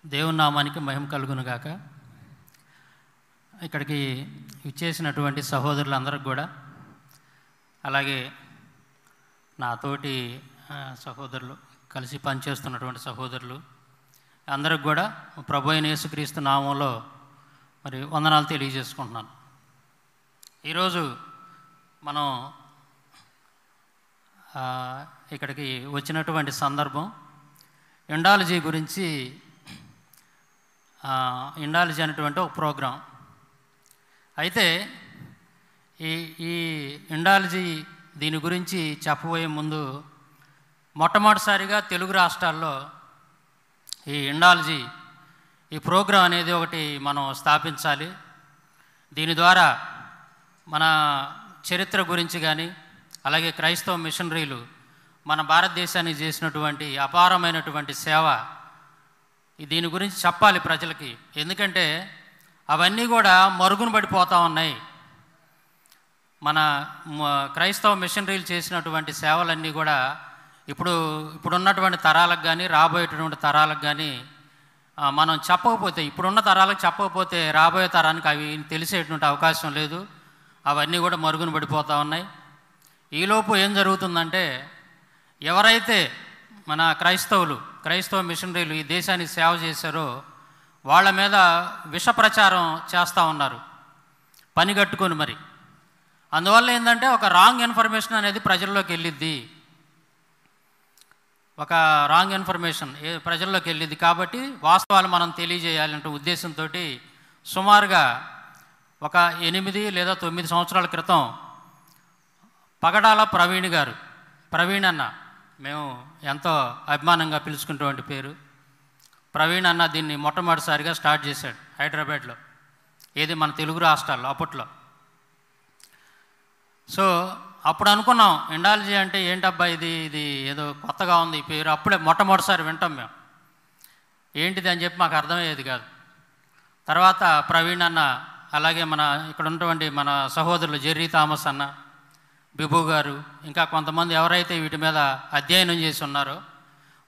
దేవుని నామానికి మహిమ కలుగును గాక. ఇక్కడికి ఇచ్చేసినటువంటి సహోదరులందరికీ కూడా, అలాగే నా తోటి సహోదరులు, కలిసి పనిచేస్తున్నటువంటి సహోదరులు అందరికి కూడా ప్రభు అయిన యేసుక్రీస్తు నామంలో మరి వందనాలు తెలియజేసుకుంటున్నాను. ఈరోజు మనం ఇక్కడికి వచ్చినటువంటి సందర్భం ఎండాలజీ గురించి, ఎండాలజీ అనేటువంటి ఒక ప్రోగ్రాం. అయితే ఈ ఎండాలజీ దీని గురించి చెప్పబోయే ముందు మొట్టమొదటిసారిగా తెలుగు రాష్ట్రాల్లో ఈ ఎండాలజీ ఈ ప్రోగ్రాం అనేది ఒకటి మనం స్థాపించాలి. దీని ద్వారా మన చరిత్ర గురించి కానీ, అలాగే క్రైస్తవ మిషనరీలు మన భారతదేశానికి చేసినటువంటి అపారమైనటువంటి సేవ, దీని గురించి చెప్పాలి ప్రజలకి. ఎందుకంటే అవన్నీ కూడా మరుగున పడిపోతూ ఉన్నాయి. మన క్రైస్తవ మిషనరీలు చేసినటువంటి సేవలన్నీ కూడా ఇప్పుడున్నటువంటి తరాలకు కానీ, రాబోయేటటువంటి తరాలకు కానీ మనం చెప్పకపోతే, ఇప్పుడున్న తరాలకు చెప్పకపోతే రాబోయే తరానికి అవి తెలిసేటువంటి అవకాశం లేదు. అవన్నీ కూడా మరుగున పడిపోతూ ఉన్నాయి. ఈలోపు ఏం జరుగుతుందంటే, ఎవరైతే మన క్రైస్తవ మిషనరీలు ఈ దేశానికి సేవ చేశారో వాళ్ళ మీద విష ప్రచారం చేస్తూ ఉన్నారు పని కట్టుకొని. మరి అందువల్ల ఏంటంటే ఒక రాంగ్ ఇన్ఫర్మేషన్ అనేది ప్రజల్లోకి వెళ్ళిద్ది, ఒక రాంగ్ ఇన్ఫర్మేషన్ ప్రజల్లోకి వెళ్ళిద్ది. కాబట్టి వాస్తవాలు మనం తెలియజేయాలంటే ఉద్దేశంతో సుమారుగా ఒక 8 లేదా 9 సంవత్సరాల క్రితం పగడాల ప్రవీణ్ అన్న, మేము ఎంతో అభిమానంగా పిలుచుకున్నటువంటి పేరు ప్రవీణ్ అన్న, దీన్ని మొట్టమొదటిసారిగా స్టార్ట్ చేశాడు హైదరాబాద్లో, ఏది మన తెలుగు రాష్ట్రాల్లో అప్పట్లో. సో అప్పుడు అనుకున్నాం ఎండాలజీ అంటే ఏంటబ్బా ఇది ఏదో కొత్తగా ఉంది ఈ పేరు. అప్పుడే మొట్టమొదటిసారి వింటాం మేము, ఏంటిది అని చెప్పి మాకు అర్థమయ్యేది కాదు. తర్వాత ప్రవీణ్ అన్న, అలాగే మన ఇక్కడ ఉన్నటువంటి మన సహోదరులు జెర్రీ థామస్ అన్న, బిబు గారు, ఇంకా కొంతమంది ఎవరైతే వీటి మీద అధ్యయనం చేసి ఉన్నారో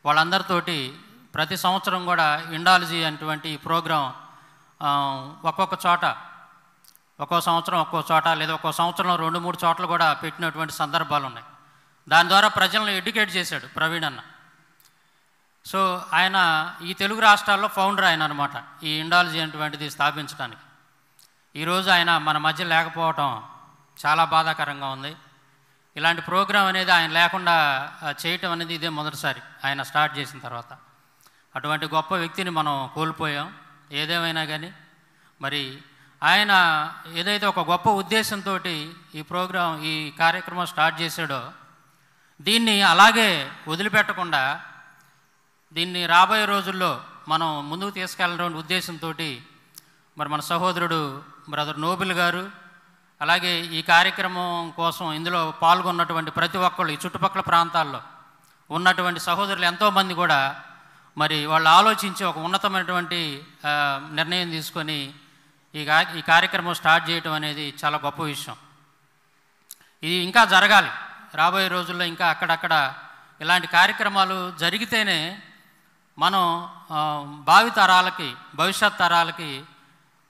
వాళ్ళందరితోటి ప్రతి సంవత్సరం కూడా ఎండాలజీ అనేటువంటి ఈ ప్రోగ్రాం ఒక్కొక్క చోట, ఒక్కో సంవత్సరం ఒక్కో చోట, లేదా ఒక్కో సంవత్సరంలో 2-3 చోట్ల కూడా పెట్టినటువంటి సందర్భాలు ఉన్నాయి. దాని ద్వారా ప్రజలను ఎడ్యుకేట్ చేశాడు ప్రవీణ్ అన్న. సో ఆయన ఈ తెలుగు రాష్ట్రాల్లో ఫౌండర్ ఆయన అనమాట, ఈ ఎండాలజీ అనేటువంటిది స్థాపించడానికి. ఈరోజు ఆయన మన మధ్య లేకపోవటం చాలా బాధాకరంగా ఉంది. ఇలాంటి ప్రోగ్రాం అనేది ఆయన లేకుండా చేయటం అనేది ఇదే మొదటిసారి ఆయన స్టార్ట్ చేసిన తర్వాత. అటువంటి గొప్ప వ్యక్తిని మనం కోల్పోయాం. ఏదేమైనా కానీ మరి ఆయన ఏదైతే ఒక గొప్ప ఉద్దేశంతో ఈ కార్యక్రమం స్టార్ట్ చేశాడో దీన్ని అలాగే వదిలిపెట్టకుండా దీన్ని రాబోయే రోజుల్లో మనం ముందుకు తీసుకెళ్ళిన ఉద్దేశంతో మరి మన సహోదరుడు బ్రదర్ నోబిల్ గారు, అలాగే ఈ కార్యక్రమం కోసం ఇందులో పాల్గొన్నటువంటి ప్రతి ఒక్కళ్ళు, ఈ చుట్టుపక్కల ప్రాంతాల్లో ఉన్నటువంటి సహోదరులు ఎంతోమంది కూడా మరి వాళ్ళు ఆలోచించి ఒక ఉన్నతమైనటువంటి నిర్ణయం తీసుకొని ఈ కార్యక్రమం స్టార్ట్ చేయటం అనేది చాలా గొప్ప విషయం. ఇది ఇంకా జరగాలి రాబోయే రోజుల్లో. ఇంకా అక్కడక్కడ ఇలాంటి కార్యక్రమాలు జరిగితేనే మనం భావి తరాలకి, భవిష్యత్ తరాలకి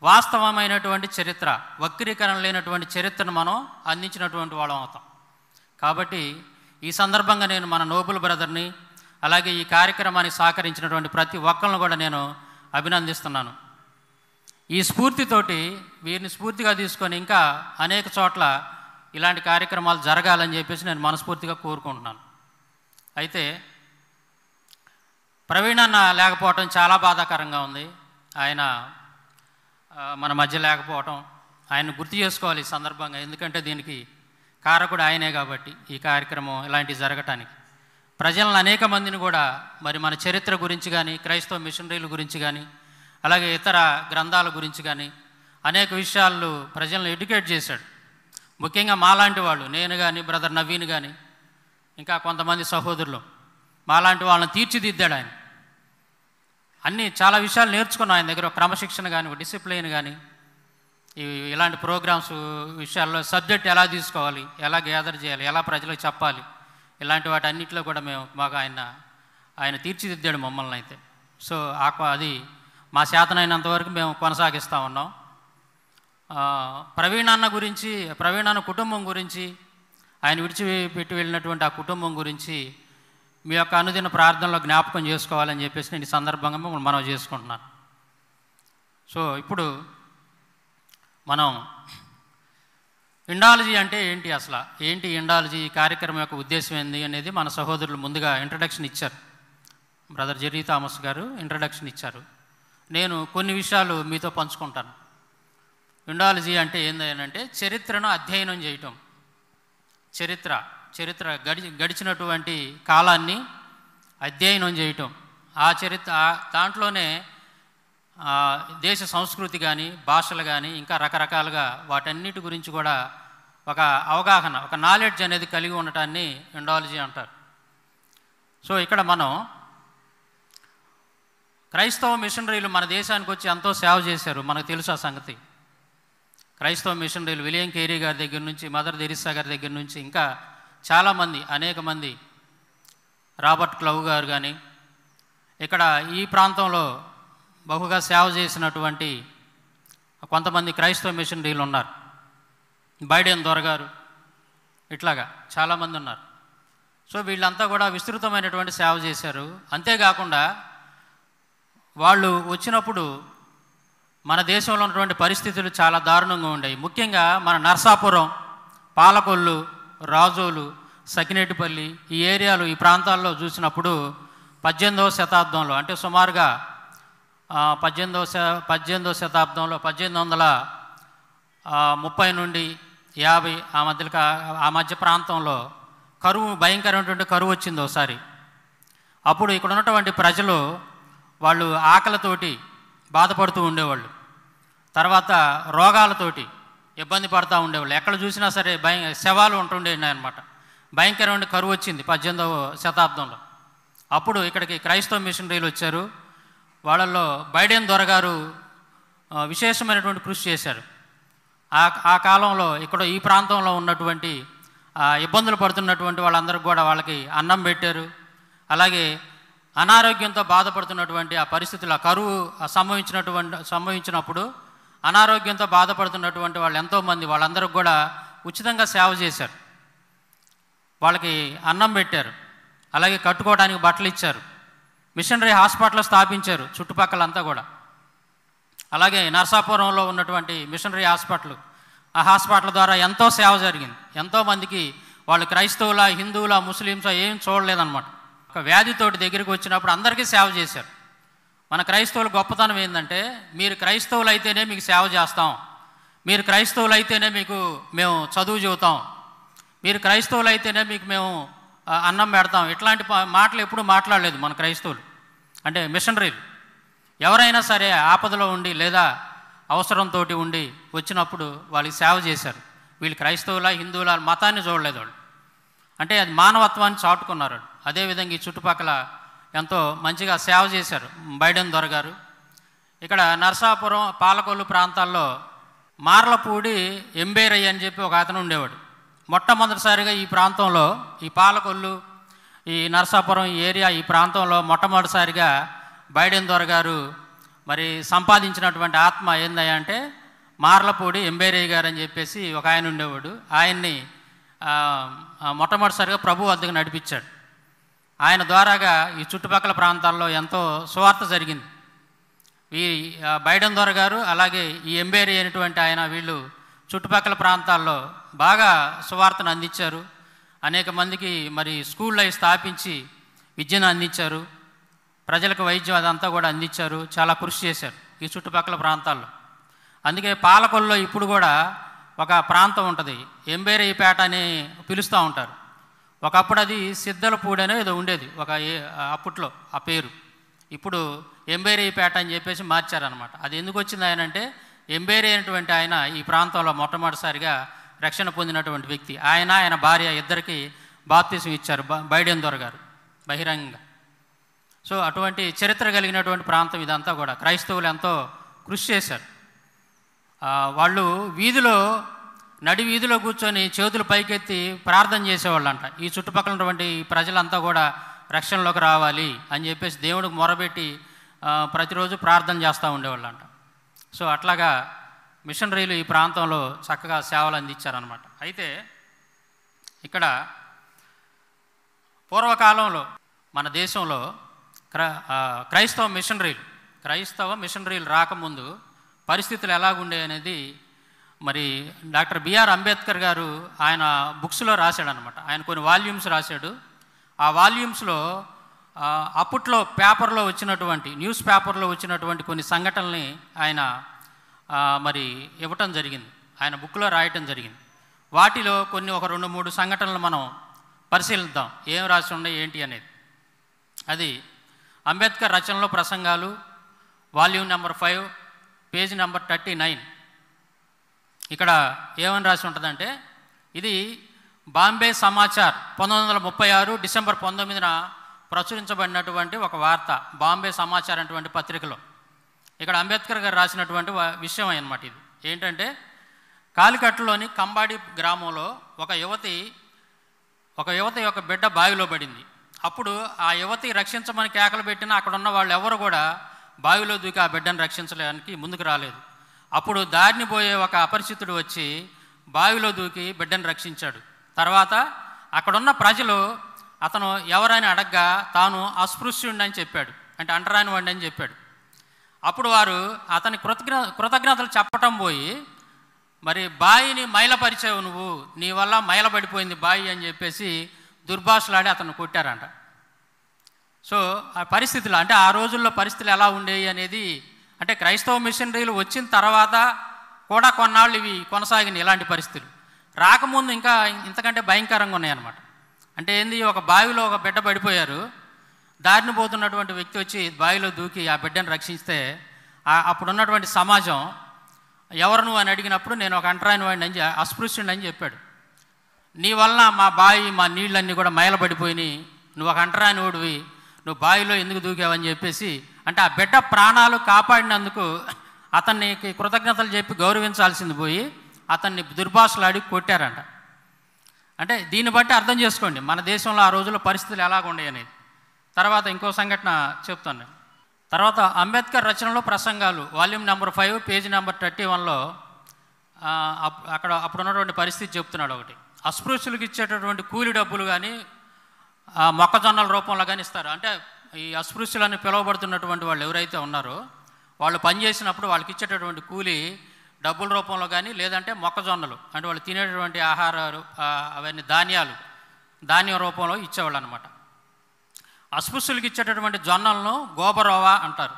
వాస్తవమైనటువంటి చరిత్ర, వక్రీకరణ లేనటువంటి చరిత్రను మనం అందించినటువంటి వాళ్ళం అవుతాం. కాబట్టి ఈ సందర్భంగా నేను మన నోబుల్ బ్రదర్ని, అలాగే ఈ కార్యక్రమానికి సహకరించినటువంటి ప్రతి ఒక్కరిని కూడా నేను అభినందిస్తున్నాను. ఈ స్ఫూర్తితోటి, వీరిని స్ఫూర్తిగా తీసుకొని ఇంకా అనేక చోట్ల ఇలాంటి కార్యక్రమాలు జరగాలని చెప్పేసి నేను మనస్ఫూర్తిగా కోరుకుంటున్నాను. అయితే ప్రవీణ్ అన్న లేకపోవటం చాలా బాధాకరంగా ఉంది. ఆయన మన మధ్య లేకపోవటం ఆయన గుర్తు చేసుకోవాలి ఈ సందర్భంగా. ఎందుకంటే దీనికి కారకుడు ఆయనే కాబట్టి ఈ కార్యక్రమం ఇలాంటివి జరగటానికి ప్రజలను అనేక మందిని కూడా మరి మన చరిత్ర గురించి కానీ, క్రైస్తవ మిషనరీల గురించి కానీ, అలాగే ఇతర గ్రంథాల గురించి కానీ అనేక విషయాలు ప్రజలను ఎడ్యుకేట్ చేశాడు. ముఖ్యంగా మాలాంటి వాళ్ళు, నేను కానీ, బ్రదర్ నవీన్ కానీ, ఇంకా కొంతమంది సహోదరులు, మాలాంటి వాళ్ళని తీర్చిదిద్దాడు ఆయన. అన్నీ చాలా విషయాలు నేర్చుకున్నాం ఆయన దగ్గర. క్రమశిక్షణ కానీ, డిసిప్లిన్ కానీ, ఇలాంటి ప్రోగ్రామ్స్ విషయాల్లో సబ్జెక్ట్ ఎలా తీసుకోవాలి, ఎలా గ్యాదర్ చేయాలి, ఎలా ప్రజలకు చెప్పాలి, ఇలాంటి వాటి అన్నింటిలో కూడా మాకు ఆయన తీర్చిదిద్దాడు మమ్మల్ని. అయితే సో అది మా చేతనైనంత వరకు మేము కొనసాగిస్తూ ఉన్నాం. ప్రవీణ్ అన్న కుటుంబం గురించి, ఆయన విడిచిపెట్టి వెళ్ళినటువంటి ఆ కుటుంబం గురించి మీ యొక్క అనుదిన ప్రార్థనలో జ్ఞాపకం చేసుకోవాలని చెప్పేసి నేను ఈ సందర్భంగా మనం చేసుకుంటున్నాను. సో ఇప్పుడు మనం ఇండాలజీ అంటే ఏంటి, అసలు ఏంటి ఇండాలజీ, ఈ కార్యక్రమం యొక్క ఉద్దేశం ఏంది అనేది మన సహోదరులు ముందుగా ఇంట్రడక్షన్ ఇచ్చారు. బ్రదర్ జెర్రీ థామస్ గారు ఇంట్రడక్షన్ ఇచ్చారు. నేను కొన్ని విషయాలు మీతో పంచుకుంటాను. ఇండాలజీ అంటే ఏంటంటే చరిత్రను అధ్యయనం చేయటం. చరిత్ర గడిచినటువంటి కాలాన్ని అధ్యయనం చేయటం. దాంట్లోనే దేశ సంస్కృతి కానీ, భాషలు కానీ, ఇంకా రకరకాలుగా వాటన్నిటి గురించి కూడా ఒక అవగాహన, ఒక నాలెడ్జ్ అనేది కలిగి ఉండటాన్ని ఇండాలజీ అంటారు. సో ఇక్కడ మనం క్రైస్తవ మిషనరీలు మన దేశానికి వచ్చి ఎంతో సేవ చేశారు, మనకు తెలుసు ఆ సంగతి. క్రైస్తవ మిషనరీలు విలియం కేరీ గారి దగ్గర నుంచి, మదర్ తెరిసా గారి దగ్గర నుంచి, ఇంకా చాలామంది, అనేక మంది, రాబర్ట్ క్లవ్ గారు కానీ, ఇక్కడ ఈ ప్రాంతంలో బహుగా సేవ చేసినటువంటి కొంతమంది క్రైస్తవ మిషనరీలు ఉన్నారు. బైడెన్ దొరగారు, ఇట్లాగా చాలామంది ఉన్నారు. సో వీళ్ళంతా కూడా విస్తృతమైనటువంటి సేవ చేశారు. అంతేకాకుండా వాళ్ళు వచ్చినప్పుడు మన దేశంలో ఉన్నటువంటి పరిస్థితులు చాలా దారుణంగా ఉండేవి. ముఖ్యంగా మన నర్సాపురం, పాలకొల్లు, రాజోలు, సకినేటిపల్లి ఈ ఏరియాలు, ఈ ప్రాంతాల్లో చూసినప్పుడు 18వ శతాబ్దంలో, అంటే సుమారుగా 18వ శతాబ్దంలో 1830 నుండి 50 ఆ మధ్య ప్రాంతంలో కరువు, భయంకరమైనటువంటి కరువు వచ్చింది ఒకసారి. అప్పుడు ఇక్కడ ఉన్నటువంటి ప్రజలు వాళ్ళు ఆకలితోటి బాధపడుతూ ఉండేవాళ్ళు. తర్వాత రోగాలతోటి ఇబ్బంది పడుతూ ఉండేవాళ్ళు. ఎక్కడ చూసినా సరే శవాలు ఉంటుండే అన్నమాట. భయంకరమైన కరువు వచ్చింది 18వ శతాబ్దంలో. అప్పుడు ఇక్కడికి క్రైస్తవ మిషనరీలు వచ్చారు. వాళ్ళల్లో బైడెన్ దొరగారు విశేషమైనటువంటి కృషి చేశారు. ఆ కాలంలో ఇక్కడ ఈ ప్రాంతంలో ఉన్నటువంటి ఇబ్బందులు పడుతున్నటువంటి వాళ్ళందరికీ కూడా వాళ్ళకి అన్నం పెట్టారు. అలాగే అనారోగ్యంతో బాధపడుతున్నటువంటి ఆ పరిస్థితులు, ఆ కరువు సంభవించినప్పుడు అనారోగ్యంతో బాధపడుతున్నటువంటి వాళ్ళు ఎంతోమంది, వాళ్ళందరికీ కూడా ఉచితంగా సేవ చేశారు. వాళ్ళకి అన్నం పెట్టారు, అలాగే కట్టుకోవడానికి బట్టలు ఇచ్చారు. మిషనరీ హాస్పిటల్ స్థాపించారు చుట్టుపక్కలంతా కూడా. అలాగే నర్సాపురంలో ఉన్నటువంటి మిషనరీ హాస్పిటల్, ఆ హాస్పిటల్ ద్వారా ఎంతో సేవ జరిగింది. ఎంతోమందికి వాళ్ళు క్రైస్తవుల, హిందువుల, ముస్లిమ్స్ ఏం చూడలేదన్నమాట. ఒక వ్యాధితోటి దగ్గరికి వచ్చినప్పుడు అందరికీ సేవ చేశారు. మన క్రైస్తవుల గొప్పతనం ఏంటంటే, మీరు క్రైస్తవులు అయితేనే మీకు సేవ చేస్తాం, మీరు క్రైస్తవులు అయితేనే మీకు మేము చదువు చెబుతాం, మీరు క్రైస్తవులు అయితేనే మీకు మేము అన్నం పెడతాం. ఇట్లాంటి మాటలు ఎప్పుడూ మాట్లాడలేదు మన క్రైస్తవులు, అంటే మిషనరీలు. ఎవరైనా సరే ఆపదలో ఉండి లేదా అవసరంతో ఉండి వచ్చినప్పుడు వాళ్ళకి సేవ చేశారు. వీళ్ళు క్రైస్తవుల, హిందువుల, మతాన్ని చూడలేదు వాళ్ళు. అంటే అది మానవత్వాన్ని చాటుకున్నారు. అదేవిధంగా ఈ చుట్టుపక్కల ఎంతో మంచిగా సేవ చేశారు బైడెన్ దొరగారు. ఇక్కడ నర్సాపురం, పాలకొల్లు ప్రాంతాల్లో మార్లపూడి ఎంబేరయ్య అని చెప్పి ఒక అతను ఉండేవాడు. మొట్టమొదటిసారిగా ఈ ప్రాంతంలో, ఈ పాలకొల్లు, ఈ నర్సాపురం ఈ ఏరియా, ఈ ప్రాంతంలో మొట్టమొదటిసారిగా బైడెన్ దొరగారు మరి సంపాదించినటువంటి ఆత్మ ఏందయ్యా అంటే మార్లపూడి ఎంబేరయ్య గారు అని చెప్పేసి ఒక ఆయన ఉండేవాడు. ఆయన్ని మొట్టమొదటిసారిగా ప్రభు వద్దకు నడిపించాడు. ఆయన ద్వారాగా ఈ చుట్టుపక్కల ప్రాంతాల్లో ఎంతో సువార్త జరిగింది. ఈ బైడెన్ దొరగారు అలాగే ఈ ఎంబేరి అయినటువంటి ఆయన, వీళ్ళు చుట్టుపక్కల ప్రాంతాల్లో బాగా సువార్తను అందించారు. అనేక మందికి మరి స్కూళ్ళు అవి స్థాపించి విద్యను అందించారు. ప్రజలకు వైద్యం అదంతా కూడా అందించారు. చాలా కృషి చేశారు ఈ చుట్టుపక్కల ప్రాంతాల్లో. అందుకే పాలకొల్లో ఇప్పుడు కూడా ఒక ప్రాంతం ఉంటుంది, ఎంబేరయ్యపేట అని పిలుస్తూ ఉంటారు. ఒకప్పుడు అది సిద్ధలపూడి అనేది ఏదో ఉండేది అప్పట్లో ఆ పేరు. ఇప్పుడు ఎంబేరయ్యపేట అని చెప్పేసి మార్చారనమాట. అది ఎందుకు వచ్చింది ఆయనంటే, ఎంబేరి అయినటువంటి ఆయన ఈ ప్రాంతంలో మొట్టమొదటిసారిగా రక్షణ పొందినటువంటి వ్యక్తి. ఆయన భార్య ఇద్దరికి బాప్తిసం ఇచ్చారు బైడెన్ దొరగారు బహిరంగంగా. సో అటువంటి చరిత్ర కలిగినటువంటి ప్రాంతం ఇదంతా కూడా. క్రైస్తవులు ఎంతో కృషి చేశారు. వాళ్ళు నడి వీధిలో కూర్చొని చేతులు పైకెత్తి ప్రార్థన చేసేవాళ్ళంట. ఈ చుట్టుపక్కల ఉన్నటువంటి ప్రజలంతా కూడా రక్షణలోకి రావాలి అని చెప్పేసి దేవుడికి మొరబెట్టి ప్రతిరోజు ప్రార్థన చేస్తూ ఉండేవాళ్ళంట. సో అట్లాగా మిషనరీలు ఈ ప్రాంతంలో చక్కగా సేవలు అందించారనమాట. అయితే ఇక్కడ పూర్వకాలంలో మన దేశంలో క్రైస్తవ మిషనరీలు రాకముందు పరిస్థితులు ఎలాగుండే అనేది మరి డాక్టర్ బిఆర్ అంబేద్కర్ గారు ఆయన బుక్స్లో రాశాడనమాట. ఆయన కొన్ని వాల్యూమ్స్ రాశాడు. ఆ వాల్యూమ్స్లో అప్పట్లో న్యూస్ పేపర్లో వచ్చినటువంటి కొన్ని సంఘటనల్ని ఆయన మరి ఇవ్వటం జరిగింది, ఆయన బుక్లో రాయటం జరిగింది. వాటిలో కొన్ని ఒక 2-3 సంఘటనలు మనం పరిశీలిద్దాం, ఏం రాసి ఉన్నాయి ఏంటి అనేది. అది అంబేద్కర్ రచనలో ప్రసంగాలు, వాల్యూమ్ నెంబర్ 5, పేజ్ నెంబర్ 39. ఇక్కడ ఏమని రాసి ఉంటుందంటే, ఇది బాంబే సమాచార్ 1936 డిసెంబర్ 19న ప్రచురించబడినటువంటి ఒక వార్త, బాంబే సమాచార్ అటువంటి పత్రికలో. ఇక్కడ అంబేద్కర్ గారు రాసినటువంటి విషయం అన్నమాట. ఇది ఏంటంటే, కాలికట్టులోని కంబాడి గ్రామంలో ఒక యువతి యొక్క బిడ్డ బావిలో పడింది. అప్పుడు ఆ యువతి రక్షించమని కేకలు పెట్టినా అక్కడ ఉన్న వాళ్ళు ఎవరు కూడా బావిలో దూకి ఆ బిడ్డను రక్షించడానికి ముందుకు రాలేదు. అప్పుడు దారిని పోయే ఒక అపరిచితుడు వచ్చి బావిలో దూకి బిడ్డను రక్షించాడు. తర్వాత అక్కడున్న ప్రజలు అతను ఎవరైనా అడగ్గా తాను అస్పృశ్యుడిని అని చెప్పాడు, అంటే అంటరాని వాడిని అని చెప్పాడు. అప్పుడు వారు అతని కృతజ్ఞతలు చెప్పటం పోయి, మరి బావిని మైలపరిచావు నువ్వు, నీ వల్ల మైలపడిపోయింది బావి అని చెప్పేసి దుర్భాషలాడి అతను కొట్టారంట. సో ఆ పరిస్థితులు, అంటే ఆ రోజుల్లో పరిస్థితులు ఎలా ఉండేవి అనేది, అంటే క్రైస్తవ మిషనరీలు వచ్చిన తర్వాత కూడా కొన్నాళ్ళు ఇవి కొనసాగిన ఇలాంటి పరిస్థితులు. రాకముందు ఇంకా ఇంతకంటే భయంకరంగా ఉన్నాయన్నమాట. అంటే ఏంది, ఒక బావిలో ఒక బిడ్డ పడిపోయారు, దారిని పోతున్నటువంటి వ్యక్తి వచ్చి బావిలో దూకి ఆ బిడ్డను రక్షిస్తే అప్పుడున్నటువంటి సమాజం ఎవరు నువ్వు అని అడిగినప్పుడు నేను ఒక అంటరాని వాడిని అస్పృశ్యుడిని అని చెప్పాడు. నీ వలన మా బావి మా నీళ్ళన్నీ కూడా మైలబడిపోయినాయి, నువ్వు ఒక అంటరాని వాడివి, నువ్వు బావిలో ఎందుకు దూకావని చెప్పేసి, అంటే ఆ బిడ్డ ప్రాణాలు కాపాడినందుకు అతనికి కృతజ్ఞతలు చెప్పి గౌరవించాల్సింది పోయి అతన్ని దుర్భాషలాడి కొట్టారంట. అంటే దీన్ని బట్టి అర్థం చేసుకోండి మన దేశంలో ఆ రోజుల్లో పరిస్థితులు ఎలాగుండాయి అనేది. తర్వాత ఇంకో సంఘటన చెప్తాను. తర్వాత అంబేద్కర్ రచనలో ప్రసంగాలు వాల్యూమ్ నెంబర్ 5 పేజ్ నెంబర్ 31లో అప్పుడు ఉన్నటువంటి పరిస్థితి చెప్తున్నాడు. ఒకటి, అస్పృశ్యులకు ఇచ్చేటటువంటి కూలి డబ్బులు కానీ మొక్కజొన్నల రూపంలో కానీ ఇస్తారు. అంటే ఈ అస్పృశ్యులని పిలువబడుతున్నటువంటి వాళ్ళు ఎవరైతే ఉన్నారో వాళ్ళు పనిచేసినప్పుడు వాళ్ళకి ఇచ్చేటటువంటి కూలి డబ్బుల రూపంలో కానీ, లేదంటే మొక్కజొన్నలు అంటే వాళ్ళు తినేటటువంటి ఆహారాలు అవన్నీ ధాన్యం రూపంలో ఇచ్చేవాళ్ళు అనమాట. అస్పృశ్యులకి ఇచ్చేటటువంటి జొన్నలను గోబరోవా అంటారు.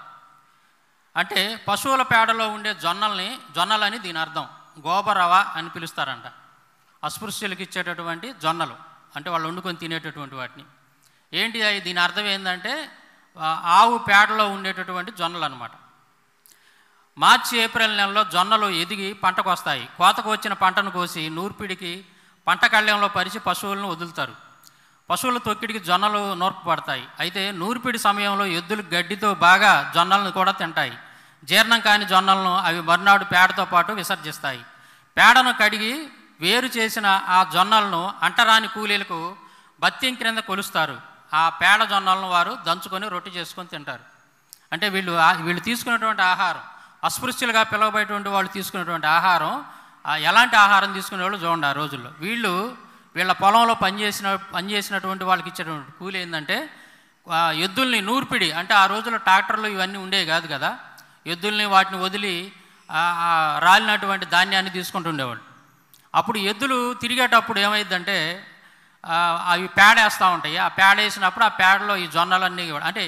అంటే పశువుల పేడలో ఉండే జొన్నలని దీని అర్థం, గోబరవా అని పిలుస్తారంట. అస్పృశ్యులకి ఇచ్చేటటువంటి జొన్నలు అంటే వాళ్ళు వండుకొని తినేటటువంటి వాటిని. ఏంటి దీని అర్థం ఏంటంటే ఆవు పేడలో ఉండేటటువంటి జొన్నలు అనమాట. మార్చి ఏప్రిల్ నెలలో జొన్నలు ఎదిగి పంటకు వస్తాయి. కోతకు వచ్చిన పంటను కోసి నూర్పిడికి పంట కళ్యంలో పరిచి పశువులను వదులుతారు. పశువుల తొక్కిడికి జొన్నలు నూర్పబడతాయి. అయితే నూర్పిడి సమయంలో ఎద్దులు గడ్డితో బాగా జొన్నలను కూడా తింటాయి. జీర్ణం కాని జొన్నలను అవి మర్నాడు పేడతో పాటు విసర్జిస్తాయి. పేడను కడిగి వేరు చేసిన ఆ జొన్నలను అంటరాని కూలీలకు బత్యం క్రింద కొలుస్తారు. ఆ పేడ జొన్నలను వారు దంచుకొని రొట్టె చేసుకొని తింటారు. అంటే వీళ్ళు తీసుకున్నటువంటి ఆహారం, అస్పృశ్యులుగా పిలవబడేటువంటి వాళ్ళు తీసుకునేటువంటి ఆహారం ఎలాంటి ఆహారం తీసుకునేవాళ్ళు చూడండి. ఆ రోజుల్లో వీళ్ళ పొలంలో పనిచేసినటువంటి వాళ్ళకి ఇచ్చేటువంటి కూలి ఏంటంటే ఎద్దుల్ని నూర్పిడి, అంటే ఆ రోజుల్లో ట్రాక్టర్లు ఇవన్నీ ఉండేవి కాదు కదా, ఎద్దుల్ని వాటిని వదిలి రాలినటువంటి ధాన్యాన్ని తీసుకుంటుండేవాళ్ళు. అప్పుడు ఎద్దులు తిరిగేటప్పుడు ఏమైందంటే అవి పేడేస్తూ ఉంటాయి. ఆ పేడ వేసినప్పుడు ఆ పేడలో ఈ జొన్నలన్నీ, అంటే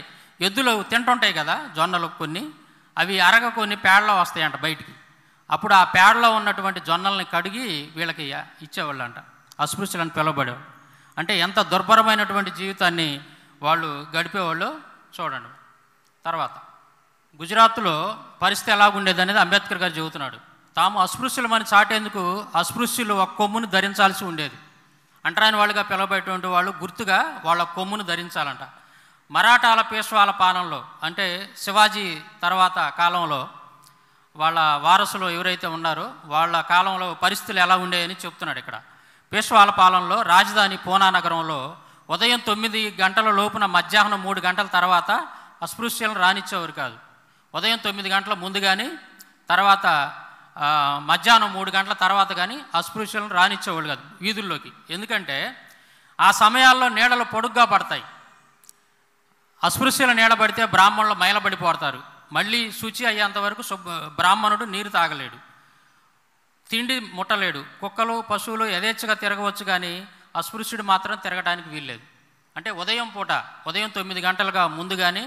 ఎద్దులు తింటుంటాయి కదా జొన్నలు, కొన్ని అవి కొన్ని పేడలో వస్తాయంట బయటికి. అప్పుడు ఆ పేడలో ఉన్నటువంటి జొన్నల్ని కడిగి వీళ్ళకి ఇచ్చేవాళ్ళు అంట, అస్పృశ్యులను పిలవబడేవాళ్ళు. అంటే ఎంత దుర్భరమైనటువంటి జీవితాన్ని వాళ్ళు గడిపేవాళ్ళు చూడండి. తర్వాత గుజరాత్లో పరిస్థితి ఎలాగుండేది అనేది అంబేద్కర్ గారు చెబుతున్నాడు. తాము అస్పృశ్యులమని చాటేందుకు అస్పృశ్యులు ఒక కొమ్మును ధరించాల్సి ఉండేది. అంటరాని వాళ్ళుగా పిలవబడేటువంటి వాళ్ళు గుర్తుగా వాళ్ళ కొమ్మును ధరించాలంట. మరాఠాల పేష్వాల పాలనలో, అంటే శివాజీ తర్వాత కాలంలో వాళ్ళ వారసులు ఎవరైతే ఉన్నారో వాళ్ళ కాలంలో పరిస్థితులు ఎలా ఉండేవని చెప్తున్నాడు ఇక్కడ. పేష్వాల పాలనలో రాజధాని పూనా నగరంలో ఉదయం 9 గంటల లోపున మధ్యాహ్నం 3 గంటల తర్వాత అస్పృశ్యులను రానిచ్చేవారు కాదు. ఉదయం 9 గంటల ముందు కానీ, తర్వాత మధ్యాహ్నం 3 గంటల తర్వాత కానీ అస్పృశ్యులను రానిచ్చేవాళ్ళు కాదు వీధుల్లోకి. ఎందుకంటే ఆ సమయాల్లో నీడలు పొడుగ్గా పడతాయి. అస్పృశ్యుల నీడ పడితే బ్రాహ్మణులు మైలబడిపోతారు. మళ్ళీ శుచి అయ్యేంత వరకు బ్రాహ్మణుడు నీరు తాగలేడు, తిండి ముట్టలేడు. కుక్కలు పశువులు యథేచ్ఛగా తిరగవచ్చు, కానీ అస్పృశ్యుడు మాత్రం తిరగడానికి వీల్లేదు. అంటే ఉదయం పూట, ఉదయం 9 గంటలుగా ముందు కానీ,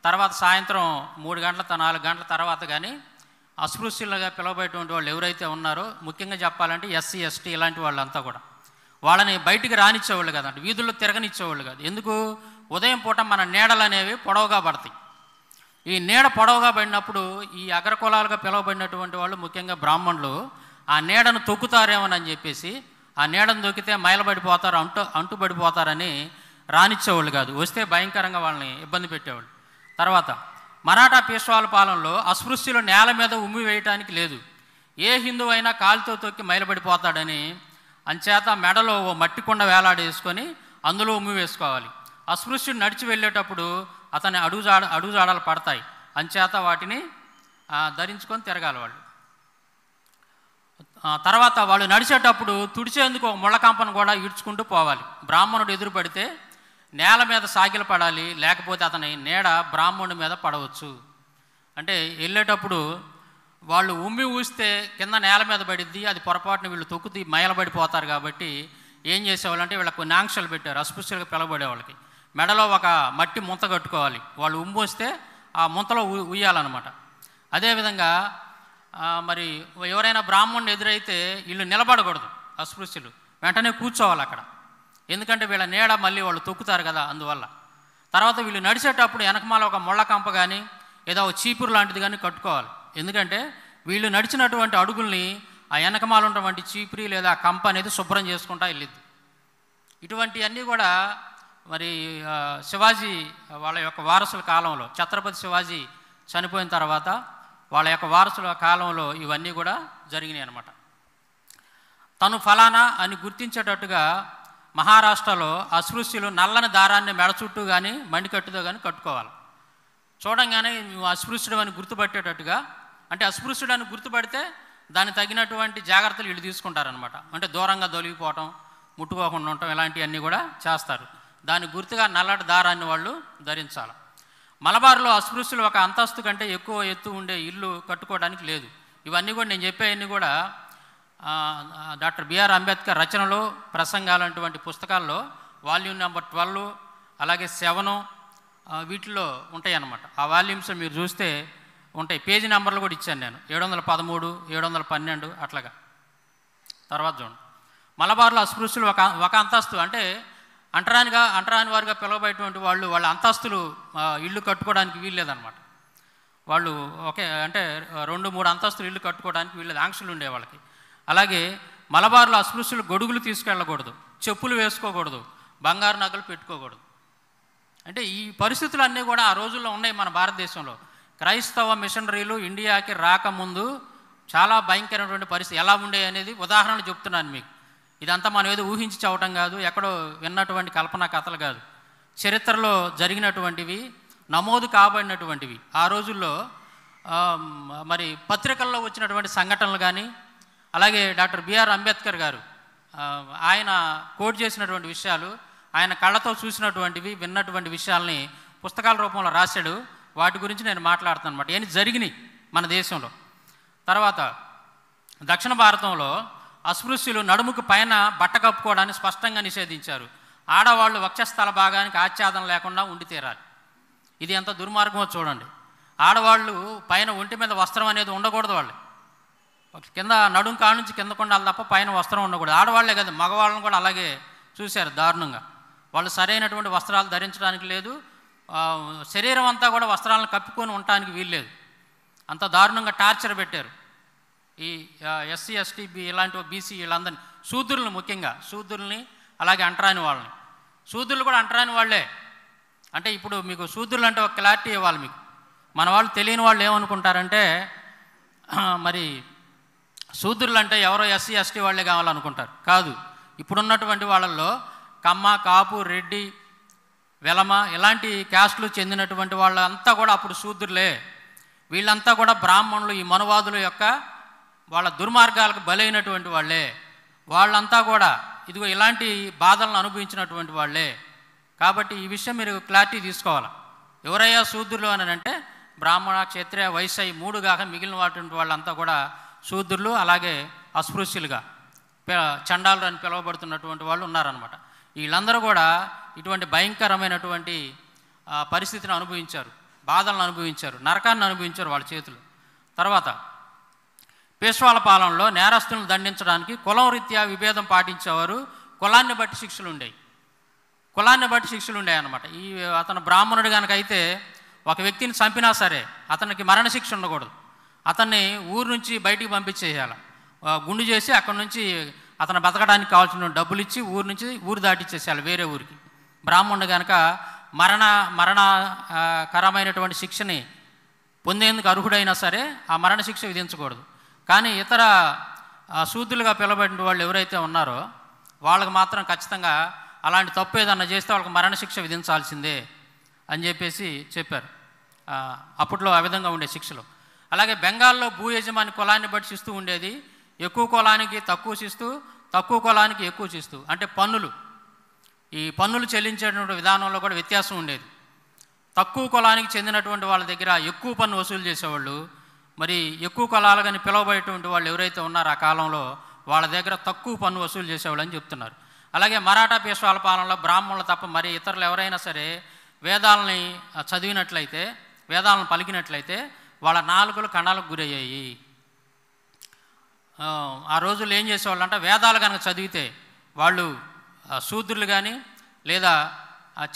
తర్వాత సాయంత్రం 3 గంటల 4 గంటల తర్వాత కానీ అస్పృశ్యులుగా పిలవబడేటువంటి వాళ్ళు ఎవరైతే ఉన్నారో, ముఖ్యంగా చెప్పాలంటే ఎస్సీ ఎస్టీ ఇలాంటి వాళ్ళంతా కూడా, వాళ్ళని బయటికి రానిచ్చేవాళ్ళు కాదు, అంటే వీధుల్లో తిరగనిచ్చేవాళ్ళు కాదు. ఎందుకు? ఉదయం పూట మన నీడలు అనేవి పొడవుగా పడతాయి. ఈ నీడ పొడవుగా పడినప్పుడు ఈ అగ్రకులాలుగా పిలువబడినటువంటి వాళ్ళు, ముఖ్యంగా బ్రాహ్మణులు, ఆ నీడను తొక్కుతారేమోనని చెప్పేసి, ఆ నీడను తొక్కితే మైలబడిపోతారు, అంటుబడిపోతారని రానిచ్చేవాళ్ళు కాదు. వస్తే భయంకరంగా వాళ్ళని ఇబ్బంది పెట్టేవాళ్ళు. తర్వాత మరాఠా పేష్వాల పాలనలో అస్పృశ్యులు నేల మీద ఉమ్మి వేయటానికి లేదు. ఏ హిందువు అయినా కాలుతో తొక్కి మైలబడిపోతాడని, అంచేత మెడలో ఓ మట్టి కుండ వేలాడేసుకొని అందులో ఉమ్మి వేసుకోవాలి. అస్పృశ్యుడు నడిచి వెళ్ళేటప్పుడు అతని అడుగుజాడలు పడతాయి, అంచేత వాటిని ధరించుకొని తిరగాలి వాళ్ళు. తర్వాత వాళ్ళు నడిచేటప్పుడు తుడిచేందుకు ఒక ముళ్ళకంపను కూడా ఈడ్చుకుంటూ పోవాలి. బ్రాహ్మణుడు ఎదురు పడితే నేల మీద సాగిల పడాలి, లేకపోతే అతని నీడ బ్రాహ్మణుడి మీద పడవచ్చు. అంటే వెళ్ళేటప్పుడు వాళ్ళు ఉమ్మి ఊస్తే కింద నేల మీద పడిద్ది, అది పొరపాటున వీళ్ళు తొక్కుతీ మైలబడిపోతారు. కాబట్టి ఏం చేసేవాళ్ళు అంటే వీళ్ళకు కొన్ని ఆంక్షలు పెట్టారు. అస్పృశ్యులుగా పిలవబడే వాళ్ళకి మెడలో ఒక మట్టి ముంత కట్టుకోవాలి. వాళ్ళు ఉమ్మి వస్తే ఆ ముంతలో ఉయ్యాలన్నమాట. అదేవిధంగా మరి ఎవరైనా బ్రాహ్మణుడు ఎదురైతే వీళ్ళు నిలబడకూడదు, అస్పృశ్యులు వెంటనే కూర్చోవాలి అక్కడ. ఎందుకంటే వీళ్ళ నీడ మళ్ళీ వాళ్ళు తొక్కుతారు కదా, అందువల్ల. తర్వాత వీళ్ళు నడిచేటప్పుడు వెనకమాల ఒక ముళ్ళకంప కానీ ఏదో ఒక చీపురు లాంటిది కానీ కట్టుకోవాలి. ఎందుకంటే వీళ్ళు నడిచినటువంటి అడుగుల్ని ఆ వెనకమాల ఉన్నటువంటి చీపురి లేదా కంప అనేది శుభ్రం చేసుకుంటా వెళ్ళిద్ది. ఇటువంటివన్నీ కూడా మరి శివాజీ వాళ్ళ యొక్క వారసుల కాలంలో, ఛత్రపతి శివాజీ చనిపోయిన తర్వాత వాళ్ళ యొక్క వారసుల కాలంలో ఇవన్నీ కూడా జరిగినాయి అన్నమాట. తను ఫలానా అని గుర్తించేటట్టుగా మహారాష్ట్రలో అస్పృశ్యులు నల్లని దారాన్ని మెడ చుట్టూ కానీ మణికట్టుతో కానీ కట్టుకోవాలి. చూడంగానే నువ్వు అస్పృశ్యుడు అని గుర్తుపట్టేటట్టుగా, అంటే అస్పృశ్యుడు అని గుర్తుపడితే దానికి తగినటువంటి జాగ్రత్తలు వీళ్ళు తీసుకుంటారనమాట. అంటే దూరంగా దొలిగిపోవటం, ముట్టుకోకుండా ఉండటం, ఇలాంటివన్నీ కూడా చేస్తారు. దానికి గుర్తుగా నల్లటి దారాన్ని వాళ్ళు ధరించాలి. మలబార్లో అస్పృశ్యులు ఒక అంతస్తు కంటే ఎక్కువ ఎత్తు ఉండే ఇల్లు కట్టుకోవడానికి లేదు. ఇవన్నీ కూడా నేను చెప్పేవన్నీ కూడా డాక్టర్ బిఆర్ అంబేద్కర్ రచనలు, ప్రసంగాలంటువంటి పుస్తకాల్లో వాల్యూమ్ నెంబర్ 12 అలాగే 7 వీటిలో ఉంటాయి అన్నమాట. ఆ వాల్యూమ్స్ మీరు చూస్తే ఉంటాయి. పేజీ నెంబర్లు కూడా ఇచ్చాను నేను, 713, 712 అట్లాగా. తర్వాత చూడండి, మలబార్లో అస్పృశ్యులు ఒక అంతస్తు, అంటే అంటరాని వారుగా పిలవబడేటువంటి వాళ్ళు, వాళ్ళ అంతస్తులు ఇల్లు కట్టుకోవడానికి వీల్లేదన్నమాట. వాళ్ళు అంటే 2-3 అంతస్తులు ఇల్లు కట్టుకోవడానికి వీల్లేదు, ఆంక్షలు ఉండే వాళ్ళకి. అలాగే మలబార్లో అస్పృశ్యులు గొడుగులు తీసుకెళ్ళకూడదు, చెప్పులు వేసుకోకూడదు, బంగారు నగలు పెట్టుకోకూడదు. అంటే ఈ పరిస్థితులన్నీ కూడా ఆ రోజుల్లో ఉన్నాయి మన భారతదేశంలో. క్రైస్తవ మిషనరీలు ఇండియాకి రాకముందు చాలా భయంకరమైనటువంటి పరిస్థితి ఎలా ఉండే అనేది ఉదాహరణలు చెప్తున్నాను మీకు. ఇదంతా మనం ఏదో ఊహించి చెప్పటం కాదు, ఎక్కడో విన్నటువంటి కల్పనా కథలు కాదు, చరిత్రలో జరిగినటువంటివి, నమోదు కాబడినటువంటివి. ఆ రోజుల్లో మరి పత్రికల్లో వచ్చినటువంటి సంఘటనలు కానీ, అలాగే డాక్టర్ బిఆర్ అంబేద్కర్ గారు ఆయన కోట్ చేసినటువంటి విషయాలు, ఆయన కళ్ళతో చూసినటువంటివి, విన్నటువంటి విషయాల్ని పుస్తకాల రూపంలో రాశాడు. వాటి గురించి నేను మాట్లాడుతాను అన్నమాట, ఏమి జరిగినాయి మన దేశంలో. తర్వాత దక్షిణ భారతంలో అస్పృశ్యులు నడుముకు పైన బట్ట కప్పుకోవడాన్ని స్పష్టంగా నిషేధించారు. ఆడవాళ్ళు వక్షస్థల భాగానికి ఆచ్ఛాదన లేకుండా ఉండి తీరాలి. ఇది ఎంత దుర్మార్గమో చూడండి. ఆడవాళ్ళు పైన ఒంటి మీద వస్త్రం అనేది ఉండకూడదు, వాళ్ళు కింద నడుము కాడ నుంచి కింద కొండాలి తప్ప పైన వస్త్రం ఉండకూడదు. ఆడవాళ్లే కదా, మగవాళ్ళని కూడా అలాగే చూశారు దారుణంగా. వాళ్ళు సరైనటువంటి వస్త్రాలు ధరించడానికి లేదు, శరీరం అంతా కూడా వస్త్రాలను కప్పుకొని ఉండటానికి వీల్లేదు. అంత దారుణంగా టార్చర్ పెట్టారు ఈ ఎస్సీ ఎస్టీ ఇలాంటి బీసీ వీళ్ళందరినీ, శూద్రులను, ముఖ్యంగా శూద్రుల్ని, అలాగే అంటరాని వాళ్ళని. శూద్రులు కూడా అంటరాని వాళ్ళే. అంటే ఇప్పుడు మీకు శూద్రులు అంటే ఒక క్లారిటీ ఇవ్వాలి మీకు. మన వాళ్ళు తెలియని వాళ్ళు ఏమనుకుంటారంటే, మరి శూద్రులు అంటే ఎవరో ఎస్సీ ఎస్టీ వాళ్ళే కావాలనుకుంటారు. కాదు, ఇప్పుడున్నటువంటి వాళ్ళల్లో కమ్మ, కాపు, రెడ్డి, వెలమ ఇలాంటి క్యాస్టులు చెందినటువంటి వాళ్ళంతా కూడా అప్పుడు శూద్రులే. వీళ్ళంతా కూడా బ్రాహ్మణులు, ఈ మనువాదుల యొక్క వాళ్ళ దుర్మార్గాలకు బలైనటువంటి వాళ్ళే. వాళ్ళంతా కూడా ఇదిగో ఇలాంటి బాధలను అనుభవించినటువంటి వాళ్ళే. కాబట్టి ఈ విషయం మీరు క్లారిటీ తీసుకోవాలి. ఎవరయ్యా శూద్రులు అని అంటే బ్రాహ్మణ, క్షత్రియ, వైశ్య ఈ 3 కాక మిగిలిన వాటి వాళ్ళంతా కూడా శూద్రులు, అలాగే అస్పృశ్యులుగా చండాలు అని పిలువబడుతున్నటువంటి వాళ్ళు ఉన్నారనమాట. వీళ్ళందరూ కూడా ఇటువంటి భయంకరమైనటువంటి పరిస్థితిని అనుభవించారు, బాధలను అనుభవించారు, నరకాన్ని అనుభవించారు వాళ్ళ చేతులు. తర్వాత పేష్వాల పాలనలో నేరస్తులను దండించడానికి కులం రీత్యా విభేదం పాటించేవారు. కులాన్ని బట్టి శిక్షలు ఉండేవి. అన్నమాట. అతను బ్రాహ్మణుడు కనుక అయితే ఒక వ్యక్తిని చంపినా సరే అతనికి మరణశిక్ష ఉండకూడదు. అతన్ని ఊరు నుంచి బయటికి పంపించేయాలి, గుండు చేసి అక్కడి నుంచి అతను బతకడానికి కావాల్సిన డబ్బులు ఇచ్చి ఊరు దాటిచ్చేసేయాలి వేరే ఊరికి. బ్రాహ్మణుడు కనుక మరణకరమైనటువంటి శిక్షని పొందేందుకు అర్హుడైనా సరే ఆ మరణశిక్ష విధించకూడదు. కానీ ఇతర శూద్రులుగా పిలవబడిన వాళ్ళు ఎవరైతే ఉన్నారో వాళ్ళకి మాత్రం ఖచ్చితంగా అలాంటి తప్పు ఏదన్నా చేస్తే వాళ్ళకి మరణశిక్ష విధించాల్సిందే అని చెప్పేసి చెప్పారు. అప్పట్లో ఆ విధంగా ఉండే శిక్షలు. అలాగే బెంగాల్లో భూ యజమాని కులాన్ని బట్టి శిస్తు ఉండేది. ఎక్కువ కులానికి తక్కువ శిస్తు, తక్కువ కులానికి ఎక్కువ శిస్తు. అంటే ఈ పన్నులు చెల్లించేటువంటి విధానంలో కూడా వ్యత్యాసం ఉండేది. తక్కువ కులానికి చెందినటువంటి వాళ్ళ దగ్గర ఎక్కువ పన్ను వసూలు చేసేవాళ్ళు. మరి ఎక్కువ కులాలు కానీ పిలువబడేటువంటి వాళ్ళు ఎవరైతే ఉన్నారో ఆ కాలంలో వాళ్ళ దగ్గర తక్కువ పన్ను వసూలు చేసేవాళ్ళు అని చెప్తున్నారు. అలాగే మరాఠా పేష్వాల పాలనలో బ్రాహ్మణులు తప్ప మరి ఇతరులు ఎవరైనా సరే వేదాలని చదివినట్లయితే, వేదాలను పలికినట్లయితే వాళ్ళ నాలుకలు ఖండాలకు గురయ్యాయి. ఆ రోజుల్లో ఏం చేసేవాళ్ళు అంటే వేదాలు కనుక చదివితే వాళ్ళు శూద్రులు కానీ లేదా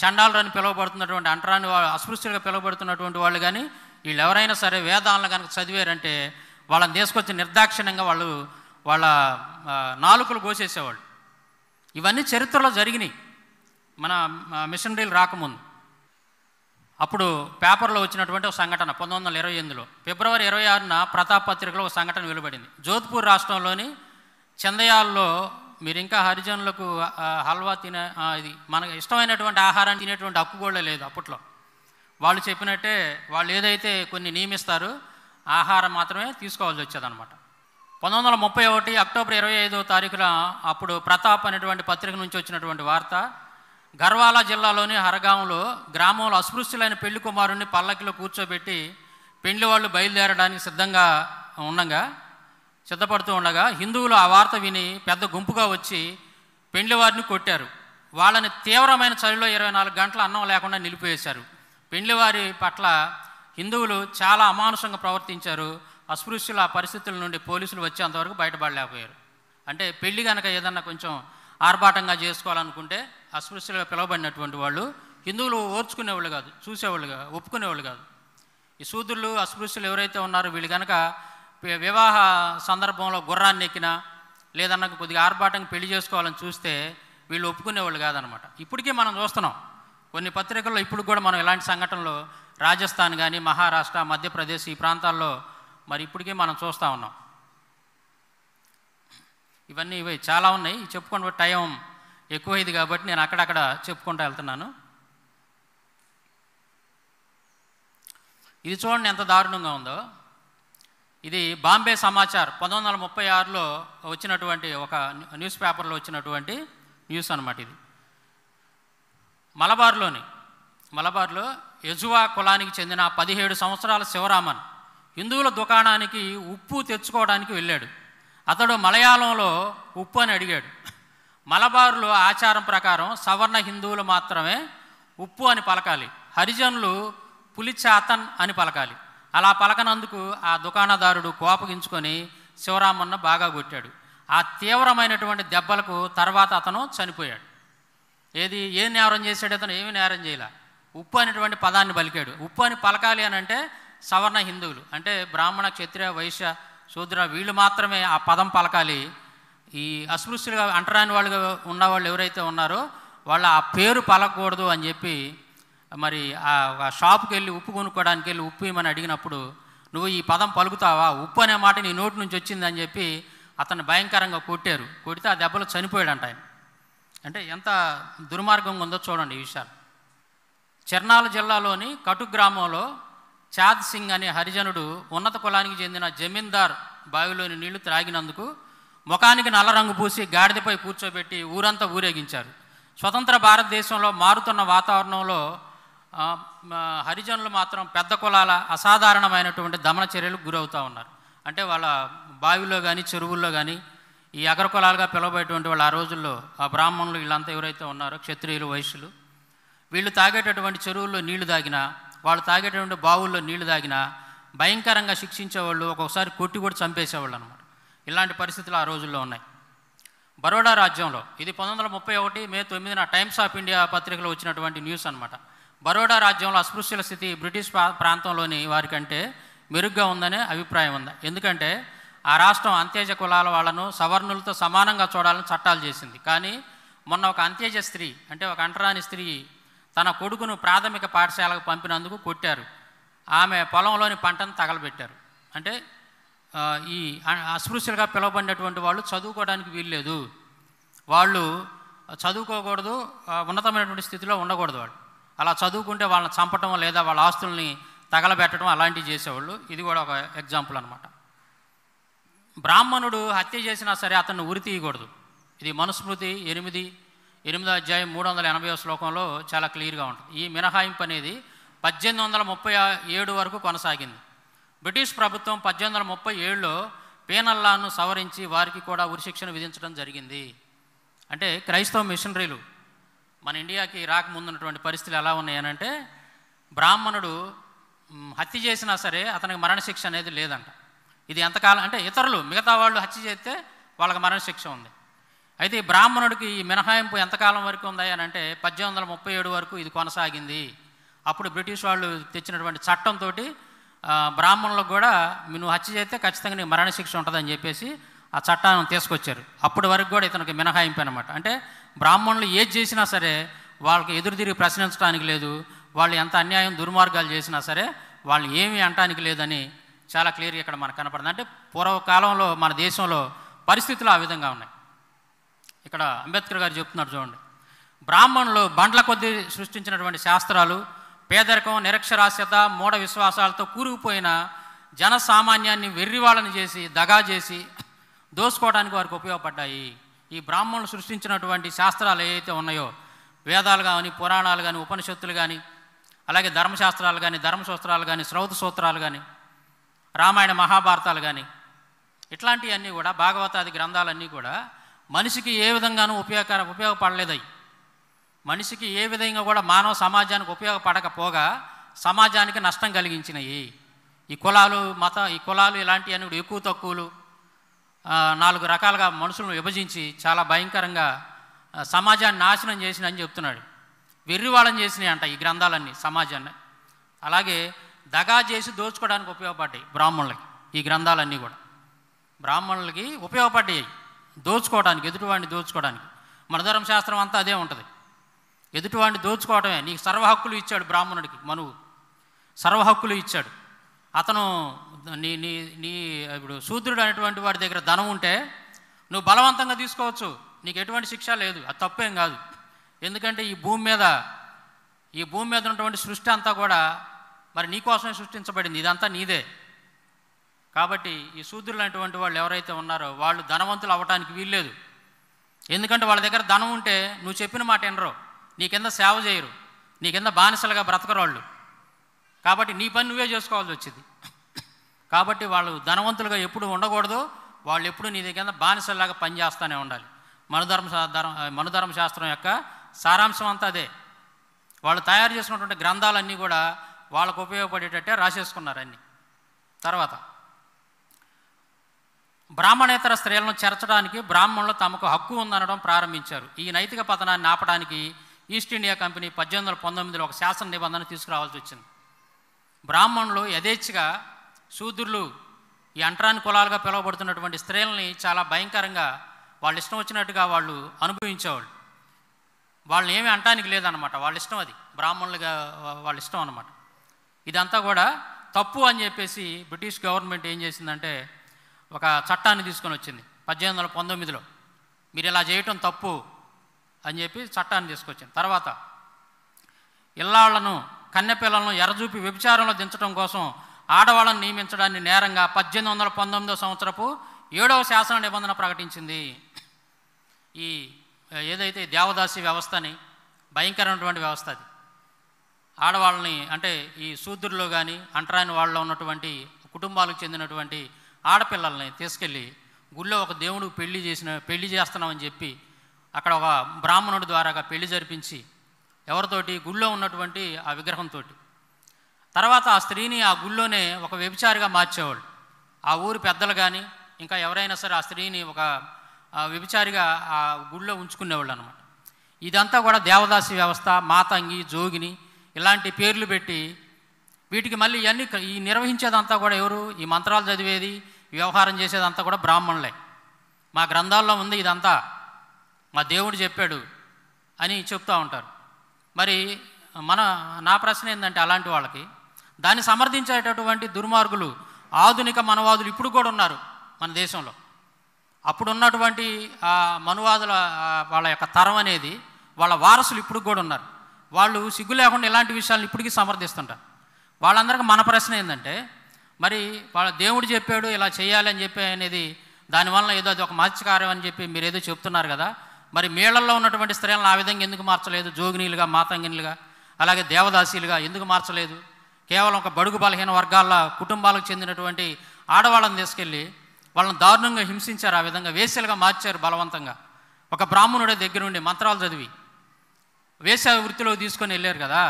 చండాలు అని పిలువబడుతున్నటువంటి అంటరాని వాళ్ళు, అస్పృశ్యులుగా పిలువబడుతున్నటువంటి వాళ్ళు కానీ వీళ్ళు ఎవరైనా సరే వేదాలను కనుక చదివారంటే వాళ్ళని తీసుకొచ్చి నిర్దాక్షిణ్యంగా వాళ్ళ నాలుకలు కోసేసేవాళ్ళు. ఇవన్నీ చరిత్రలో జరిగినాయి మన మిషనరీలు రాకముందు. అప్పుడు పేపర్లో వచ్చినటువంటి ఒక సంఘటన 1928లో ఫిబ్రవరి 26న ప్రతాప్ పత్రికలో ఒక సంఘటన వెలువడింది. జోధ్పూర్ రాష్ట్రంలోని చందయాల్లో మీరు ఇంకా హరిజనులకు హల్వా ఇది మనకు ఇష్టమైనటువంటి ఆహారాన్ని తినేటువంటి హక్కు కూడా లేదు అప్పట్లో. వాళ్ళు చెప్పినట్టే వాళ్ళు ఏదైతే కొన్ని నియమిస్తారో ఆహారం మాత్రమే తీసుకోవాల్సి వచ్చేదన్నమాట. 1931 అక్టోబర్ 25వ తారీఖున అప్పుడు ప్రతాప్ అనేటువంటి పత్రిక నుంచి వచ్చినటువంటి వార్త, గర్వాలా జిల్లాలోని హరగాంలో గ్రామంలో అస్పృశ్యులైన పెళ్లి కుమారుణ్ణి పల్లకిలో కూర్చోబెట్టి పెళ్లి వాళ్ళు బయలుదేరడానికి సిద్ధపడుతూ ఉండగా హిందువులు ఆ వార్త విని పెద్ద గుంపుగా వచ్చి పెళ్లి వారిని కొట్టారు. వాళ్ళని తీవ్రమైన చలిలో 24 గంటల అన్నం లేకుండా నిలిపివేశారు. పెళ్లివారి పట్ల హిందువులు చాలా అమానుషంగా ప్రవర్తించారు. అస్పృశ్యుల పరిస్థితుల నుండి పోలీసులు వచ్చేంతవరకు బయటపడలేకపోయారు. అంటే పెళ్లి కనుక ఏదన్నా కొంచెం ఆర్భాటంగా చేసుకోవాలనుకుంటే అస్పృశ్యులుగా పిలువబడినటువంటి వాళ్ళు హిందువులు ఓర్చుకునేవాళ్ళు కాదు, ఒప్పుకునేవాళ్ళు కాదు. ఈ శూద్రులు, అస్పృశ్యులు ఎవరైతే ఉన్నారో వీళ్ళు కనుక వివాహ సందర్భంలో గుర్రాన్ని ఎక్కినా లేదన్నా కొద్దిగా ఆర్భాటంగా పెళ్లి చేసుకోవాలని చూస్తే వీళ్ళు ఒప్పుకునేవాళ్ళు కాదనమాట. ఇప్పటికీ మనం చూస్తున్నాం కొన్ని పత్రికల్లో, ఇప్పుడు కూడా మనం ఇలాంటి సంఘటనలు రాజస్థాన్ కానీ మహారాష్ట్ర, మధ్యప్రదేశ్ ఈ ప్రాంతాల్లో మరి ఇప్పటికీ మనం చూస్తూ ఉన్నాం. ఇవన్నీ ఇవి చాలా ఉన్నాయి. చెప్పుకుంటూ టైం ఎక్కువైంది కాబట్టి నేను అక్కడక్కడ చెప్పుకుంటూ వెళ్తున్నాను. ఇది చూడండి ఎంత దారుణంగా ఉందో. ఇది బాంబే సమాచార్ 1936లో వచ్చినటువంటి ఒక న్యూస్ పేపర్లో వచ్చినటువంటి న్యూస్ అన్నమాట. ఇది మలబార్లో యజువా కులానికి చెందిన 17 సంవత్సరాల శివరామన్ హిందువుల దుకాణానికి ఉప్పు తెచ్చుకోవడానికి వెళ్ళాడు. అతడు మలయాళంలో ఉప్పు అని అడిగాడు. మలబార్లో ఆచారం ప్రకారం సవర్ణ హిందువులు మాత్రమే ఉప్పు అని పలకాలి, హరిజనులు పులిచాతన్ అని పలకాలి. అలా పలకనందుకు ఆ దుకాణదారుడు కోపగించుకొని శివరామన్న బాగా కొట్టాడు. ఆ తీవ్రమైనటువంటి దెబ్బలకు తర్వాత అతను చనిపోయాడు. ఏం నేరం చేశాడు అతను? ఏమీ నేరం చేయలే. ఉప్పు అనేటువంటి పదాన్ని పలికాడు. ఉప్పు అని పలకాలి అని అంటే సవర్ణ హిందువులు అంటే బ్రాహ్మణ, క్షత్రియ, వైశ్య, శూద్ర వీళ్ళు మాత్రమే ఆ పదం పలకాలి. ఈ అస్పృశ్యులుగా అంటరాని వాళ్ళుగా ఉన్నవాళ్ళు ఎవరైతే ఉన్నారో వాళ్ళు ఆ పేరు పలకూడదు అని చెప్పి మరి ఆ షాపుకి వెళ్ళి ఉప్పు కొనుక్కోవడానికి వెళ్ళి ఉప్పు ఇవ్వమని అడిగినప్పుడు నువ్వు ఈ పదం పలుకుతావా, ఉప్పు అనే మాట నీ నోటి నుంచి వచ్చిందని చెప్పి అతన్ని భయంకరంగా కొట్టారు. కొడితే ఆ దెబ్బలు చనిపోయాడంట ఆయన. అంటే ఎంత దుర్మార్గంగా ఉందో చూడండి ఈ విషయాలు. చెర్నాల జిల్లాలోని కటు గ్రామంలో చాద్ సింగ్ అనే హరిజనుడు ఉన్నత కులానికి చెందిన జమీందార్ బావిలోని నీళ్లు త్రాగినందుకు ముఖానికి నల్ల రంగు పూసి గాడిదపై కూర్చోబెట్టి ఊరంతా ఊరేగించారు. స్వతంత్ర భారతదేశంలో మారుతున్న వాతావరణంలో హరిజనులు మాత్రం పెద్ద కులాల అసాధారణమైనటువంటి దమన చర్యలకు గురవుతూ ఉన్నారు. అంటే వాళ్ళ బావిలో కానీ చెరువుల్లో కానీ ఈ అగ్ర కులాలుగా పిలవబడేటువంటి వాళ్ళు ఆ రోజుల్లో ఆ బ్రాహ్మణులు వీళ్ళంతా ఎవరైతే ఉన్నారో క్షత్రియులు వైశ్యులు వీళ్ళు తాగేటటువంటి చెరువుల్లో నీళ్లు తాగినా వాళ్ళు తాగేటటువంటి బావుల్లో నీళ్లు తాగినా భయంకరంగా శిక్షించేవాళ్ళు, ఒక్కొక్కసారి కొట్టి కూడా చంపేసేవాళ్ళు అనమాట. ఇలాంటి పరిస్థితులు ఆ రోజుల్లో ఉన్నాయి. బరోడా రాజ్యంలో ఇది 1931 మే 9న టైమ్స్ ఆఫ్ ఇండియా పత్రికలో వచ్చినటువంటి న్యూస్ అనమాట. బరోడా రాజ్యంలో అస్పృశ్యుల స్థితి బ్రిటిష్ ప్రాంతంలోని వారికంటే మెరుగ్గా ఉందనే అభిప్రాయం ఉంది. ఎందుకంటే ఆ రాష్ట్రం అంత్యజ కులాల వాళ్ళను సవర్ణులతో సమానంగా చూడాలని చట్టాలు చేసింది. కానీ మొన్న ఒక అంత్యజ స్త్రీ, అంటే ఒక అంటరాని స్త్రీ తన కొడుకును ప్రాథమిక పాఠశాలకు పంపినందుకు కొట్టారు. ఆమె పొలంలోని పంటను తగలబెట్టారు. అంటే ఈ అస్పృశ్యులుగా పిలువబడినటువంటి వాళ్ళు చదువుకోవడానికి వీల్లేదు, వాళ్ళు చదువుకోకూడదు, ఉన్నతమైనటువంటి స్థితిలో ఉండకూడదు. వాళ్ళు అలా చదువుకుంటే వాళ్ళని చంపటం లేదా వాళ్ళ ఆస్తుల్ని తగలబెట్టడం అలాంటివి చేసేవాళ్ళు. ఇది కూడా ఒక ఎగ్జాంపుల్ అనమాట. బ్రాహ్మణుడు హత్య చేసినా సరే అతన్ని ఉరి తీయకూడదు. ఇది మనుస్మృతి 8వ అధ్యాయం 380వ శ్లోకంలో చాలా క్లియర్గా ఉంటుంది. ఈ మినహాయింపు అనేది 1837 వరకు కొనసాగింది. బ్రిటిష్ ప్రభుత్వం 1837లో పీనల్ లాను సవరించి వారికి కూడా ఉరిశిక్షను విధించడం జరిగింది. అంటే క్రైస్తవ మిషనరీలు మన ఇండియాకి రాకముందున్నటువంటి పరిస్థితులు ఎలా ఉన్నాయనంటే బ్రాహ్మణుడు హత్య చేసినా సరే అతనికి మరణశిక్ష అనేది లేదంట. ఇది ఎంతకాలం అంటే ఇతరులు మిగతా వాళ్ళు హత్య చేస్తే వాళ్ళకి మరణశిక్ష ఉంది. అయితే ఈ బ్రాహ్మణుడికి ఈ మినహాయింపు ఎంతకాలం వరకు ఉంది అని అంటే 1837 వరకు ఇది కొనసాగింది. అప్పుడు బ్రిటిష్ వాళ్ళు తెచ్చినటువంటి చట్టంతో బ్రాహ్మణులకు కూడా నువ్వు హత్య చేస్తే ఖచ్చితంగా నీకు మరణశిక్ష ఉంటుందని చెప్పేసి ఆ చట్టాన్ని తీసుకొచ్చారు. అప్పటి వరకు కూడా ఇతనికి మినహాయింపు అనమాట. అంటే బ్రాహ్మణులు ఏది చేసినా సరే వాళ్ళకి ఎదురు తిరిగి ప్రశ్నించడానికి లేదు, వాళ్ళు ఎంత అన్యాయం దుర్మార్గాలు చేసినా సరే వాళ్ళు ఏమీ అనటానికి లేదని చాలా క్లియర్గా ఇక్కడ మనకు కనపడుతుంది. అంటే పూర్వకాలంలో మన దేశంలో పరిస్థితులు ఆ విధంగా ఉన్నాయి. ఇక్కడ అంబేద్కర్ గారు చెప్తున్నారు చూడండి, బ్రాహ్మణులు బండ్ల కొద్దీ సృష్టించినటువంటి శాస్త్రాలు పేదరికం, నిరక్షరాస్యత, మూఢ విశ్వాసాలతో కూరుకుపోయిన జనసామాన్యాన్ని వెర్రివాళ్ళని చేసి దగా చేసి దోసుకోవడానికి వారికి ఉపయోగపడ్డాయి. ఈ బ్రాహ్మణులు సృష్టించినటువంటి శాస్త్రాలు ఏవైతే ఉన్నాయో వేదాలు కానీ పురాణాలు కానీ ఉపనిషత్తులు కానీ అలాగే ధర్మశాస్త్రాలు కానీ ధర్మసూత్రాలు కానీ శ్రౌత సూత్రాలు కానీ రామాయణ మహాభారతాలు కానీ ఇట్లాంటివన్నీ కూడా భాగవతాది గ్రంథాలన్నీ కూడా మనిషికి ఏ విధంగానూ ఉపయోగపడలేదయి. మనిషికి ఏ విధంగా కూడా మానవ సమాజానికి ఉపయోగపడకపోగా సమాజానికి నష్టం కలిగించినవి. ఈ కులాలు ఇలాంటివన్నీ కూడా ఎక్కువ తక్కువలు 4 రకాలుగా మనుషులను విభజించి చాలా భయంకరంగా సమాజాన్ని నాశనం చేసినని చెప్తున్నాడు. వెర్రివాళ్ళని చేసినాయి అంట ఈ గ్రంథాలన్నీ సమాజాన్ని. అలాగే దగా చేసి దోచుకోవడానికి ఉపయోగపడ్డాయి బ్రాహ్మణులకి. ఈ గ్రంథాలన్నీ కూడా బ్రాహ్మణులకి ఉపయోగపడ్డాయి దోచుకోవడానికి, ఎదుటివాడిని దోచుకోవడానికి. మన ధర్మశాస్త్రం అంతా అదే ఉంటుంది, ఎదుటివాడిని దోచుకోవటమే. నీకు సర్వహక్కులు ఇచ్చాడు బ్రాహ్మణుడికి, మనువు సర్వహక్కులు ఇచ్చాడు. అతను నీ ఇప్పుడు శూద్రుడు అనేటువంటి వాడి దగ్గర ధనం ఉంటే నువ్వు బలవంతంగా తీసుకోవచ్చు, నీకు ఎటువంటి శిక్ష లేదు, అది తప్పేం కాదు. ఎందుకంటే ఈ భూమి మీద ఉన్నటువంటి సృష్టి అంతా కూడా మరి నీకోసమే సృష్టించబడింది, ఇదంతా నీదే. కాబట్టి ఈ శూద్రులు అనేటువంటి వాళ్ళు ఎవరైతే ఉన్నారో వాళ్ళు ధనవంతులు అవ్వటానికి వీల్లేదు. ఎందుకంటే వాళ్ళ దగ్గర ధనం ఉంటే నువ్వు చెప్పిన మాట వినరు, నీ కింద సేవ చేయరు, నీ కింద బానిసలుగా బ్రతకరు వాళ్ళు. కాబట్టి నీ పని నువ్వే చేసుకోవాల్సి వచ్చింది. కాబట్టి వాళ్ళు ధనవంతులుగా ఎప్పుడు ఉండకూడదు, వాళ్ళు ఎప్పుడు నీ దగ్గర బానిసలాగా పనిచేస్తూనే ఉండాలి. మనుధర్మశాస్త్రం యొక్క సారాంశం అంతా అదే. వాళ్ళు తయారు చేసినటువంటి గ్రంథాలన్నీ కూడా వాళ్ళకు ఉపయోగపడేటట్టే రాసేసుకున్నారు అన్నీ. తర్వాత బ్రాహ్మణేతర స్త్రీలను చేర్చడానికి బ్రాహ్మణులు తమకు హక్కు ఉందనడం ప్రారంభించారు. ఈ నైతిక పతనాన్ని ఆపడానికి ఈస్ట్ ఇండియా కంపెనీ 1819లో ఒక శాసన నిబంధన తీసుకురావాల్సి వచ్చింది. బ్రాహ్మణులు యథేచ్ఛగా శూద్రులు ఈ అంటరాని కులాలుగా పిలువబడుతున్నటువంటి స్త్రీలని చాలా భయంకరంగా వాళ్ళు ఇష్టం వచ్చినట్టుగా వాళ్ళు అనుభవించేవాళ్ళు. వాళ్ళని ఏమీ అంటానికి లేదన్నమాట, వాళ్ళ ఇష్టం, అది బ్రాహ్మణులుగా వాళ్ళ ఇష్టం అన్నమాట. ఇదంతా కూడా తప్పు అని చెప్పేసి బ్రిటిష్ గవర్నమెంట్ ఏం చేసిందంటే ఒక చట్టాన్ని తీసుకొని వచ్చింది 1819లో. మీరు ఇలా చేయటం తప్పు అని చెప్పి చట్టాన్ని తీసుకొచ్చింది. తర్వాత ఇల్లాళ్లను కన్నెపిల్లలను ఎర్రజూపి వ్యభిచారంలో దించడం కోసం ఆడవాళ్ళను నియమించడాన్ని నేరంగా 1819 సంవత్సరపు 7వ శాసన నిబంధన ప్రకటించింది. ఈ ఏదైతే దేవదాసి వ్యవస్థని, భయంకరమైనటువంటి వ్యవస్థ అది. ఆడవాళ్ళని అంటే ఈ శూద్రుల్లో కానీ అంటరాని వాళ్ళలో ఉన్నటువంటి కుటుంబాలకు చెందినటువంటి ఆడపిల్లల్ని తీసుకెళ్ళి గుళ్ళో ఒక దేవుడు పెళ్లి చేస్తున్నామని చెప్పి అక్కడ ఒక బ్రాహ్మణుడి ద్వారాగా పెళ్లి జరిపించి ఎవరితోటి గుళ్ళో ఉన్నటువంటి ఆ విగ్రహంతో తర్వాత ఆ స్త్రీని ఆ గుళ్ళోనే ఒక వ్యభిచారిగా మార్చేవాళ్ళు. ఆ ఊరి పెద్దలు కానీ ఇంకా ఎవరైనా సరే ఆ స్త్రీని ఒక వ్యభిచారిగా ఆ గుళ్ళో ఉంచుకునేవాళ్ళు అనమాట. ఇదంతా కూడా దేవదాసి వ్యవస్థ, మాతంగి, జోగిని ఇలాంటి పేర్లు పెట్టి వీటికి మళ్ళీ ఇవన్నీ ఈ నిర్వహించేదంతా కూడా ఎవరు? ఈ మంత్రాలు చదివేది, వ్యవహారం చేసేదంతా కూడా బ్రాహ్మణులే. మా గ్రంథాల్లో ఉంది ఇదంతా, మా దేవుడు చెప్పాడు అని చెప్తూ ఉంటారు. మరి నా ప్రశ్న ఏంటంటే అలాంటి వాళ్ళకి దాన్ని సమర్థించేటటువంటి దుర్మార్గులు, ఆధునిక మనవాదులు ఇప్పుడు కూడా ఉన్నారు మన దేశంలో. అప్పుడు ఉన్నటువంటి మనువాదుల వాళ్ళ యొక్క తరం అనేది వాళ్ళ వారసులు ఇప్పుడు కూడా ఉన్నారు. వాళ్ళు సిగ్గు లేకుండా ఇలాంటి విషయాలను ఇప్పటికీ సమర్థిస్తుంటారు. వాళ్ళందరికీ మన ప్రశ్న ఏంటంటే మరి వాళ్ళ దేవుడు చెప్పాడు ఇలా చేయాలి అని చెప్పి అనేది దానివల్ల ఏదో అది ఒక మత్స్యకార్యం అని చెప్పి మీరు ఏదో చెప్తున్నారు కదా, మరి మేళల్లో ఉన్నటువంటి స్త్రీలను ఆ విధంగా ఎందుకు మార్చలేదు? జోగినీలుగా, మాతంగినులుగా, అలాగే దేవదాసీలుగా ఎందుకు మార్చలేదు? కేవలం ఒక బడుగు బలహీన వర్గాల కుటుంబాలకు చెందినటువంటి ఆడవాళ్ళని తీసుకెళ్ళి వాళ్ళని దారుణంగా హింసించారు, ఆ విధంగా వేశ్యలుగా మార్చారు బలవంతంగా. ఒక బ్రాహ్మణుడే దగ్గర నుండి మంత్రాలు చదివి వేశ్య వృత్తిలో తీసుకొని వెళ్ళారు కదా.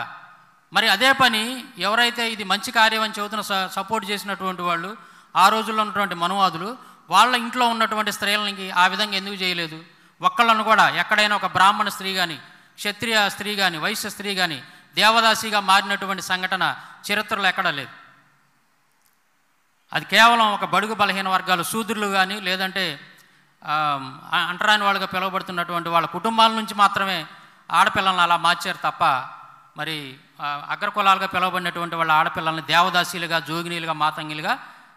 మరి అదే పని ఎవరైతే ఇది మంచి కార్యం అని చెబుతున్న సపోర్ట్ చేసినటువంటి వాళ్ళు, ఆ రోజుల్లో ఉన్నటువంటి మనువాదులు, వాళ్ళ ఇంట్లో ఉన్నటువంటి స్త్రీలకి ఆ విధంగా ఎందుకు చేయలేదు? ఒక్కళ్ళను కూడా ఎక్కడైనా ఒక బ్రాహ్మణ స్త్రీ కానీ, క్షత్రియ స్త్రీ కానీ, వైశ్య స్త్రీ కానీ దేవదాసిగా మారినటువంటి సంఘటన చరిత్రలో ఎక్కడా లేదు. అది కేవలం ఒక బడుగు బలహీన వర్గాలు, శూద్రులు కానీ లేదంటే అంటరాని వాళ్ళుగా పిలువబడుతున్నటువంటి వాళ్ళ కుటుంబాల నుంచి మాత్రమే ఆడపిల్లలను అలా మార్చారు తప్ప మరి అగ్రకులాలుగా పిలువబడినటువంటి వాళ్ళ ఆడపిల్లల్ని దేవదాసీలుగా, జోగినీలుగా, మాతంగిలుగా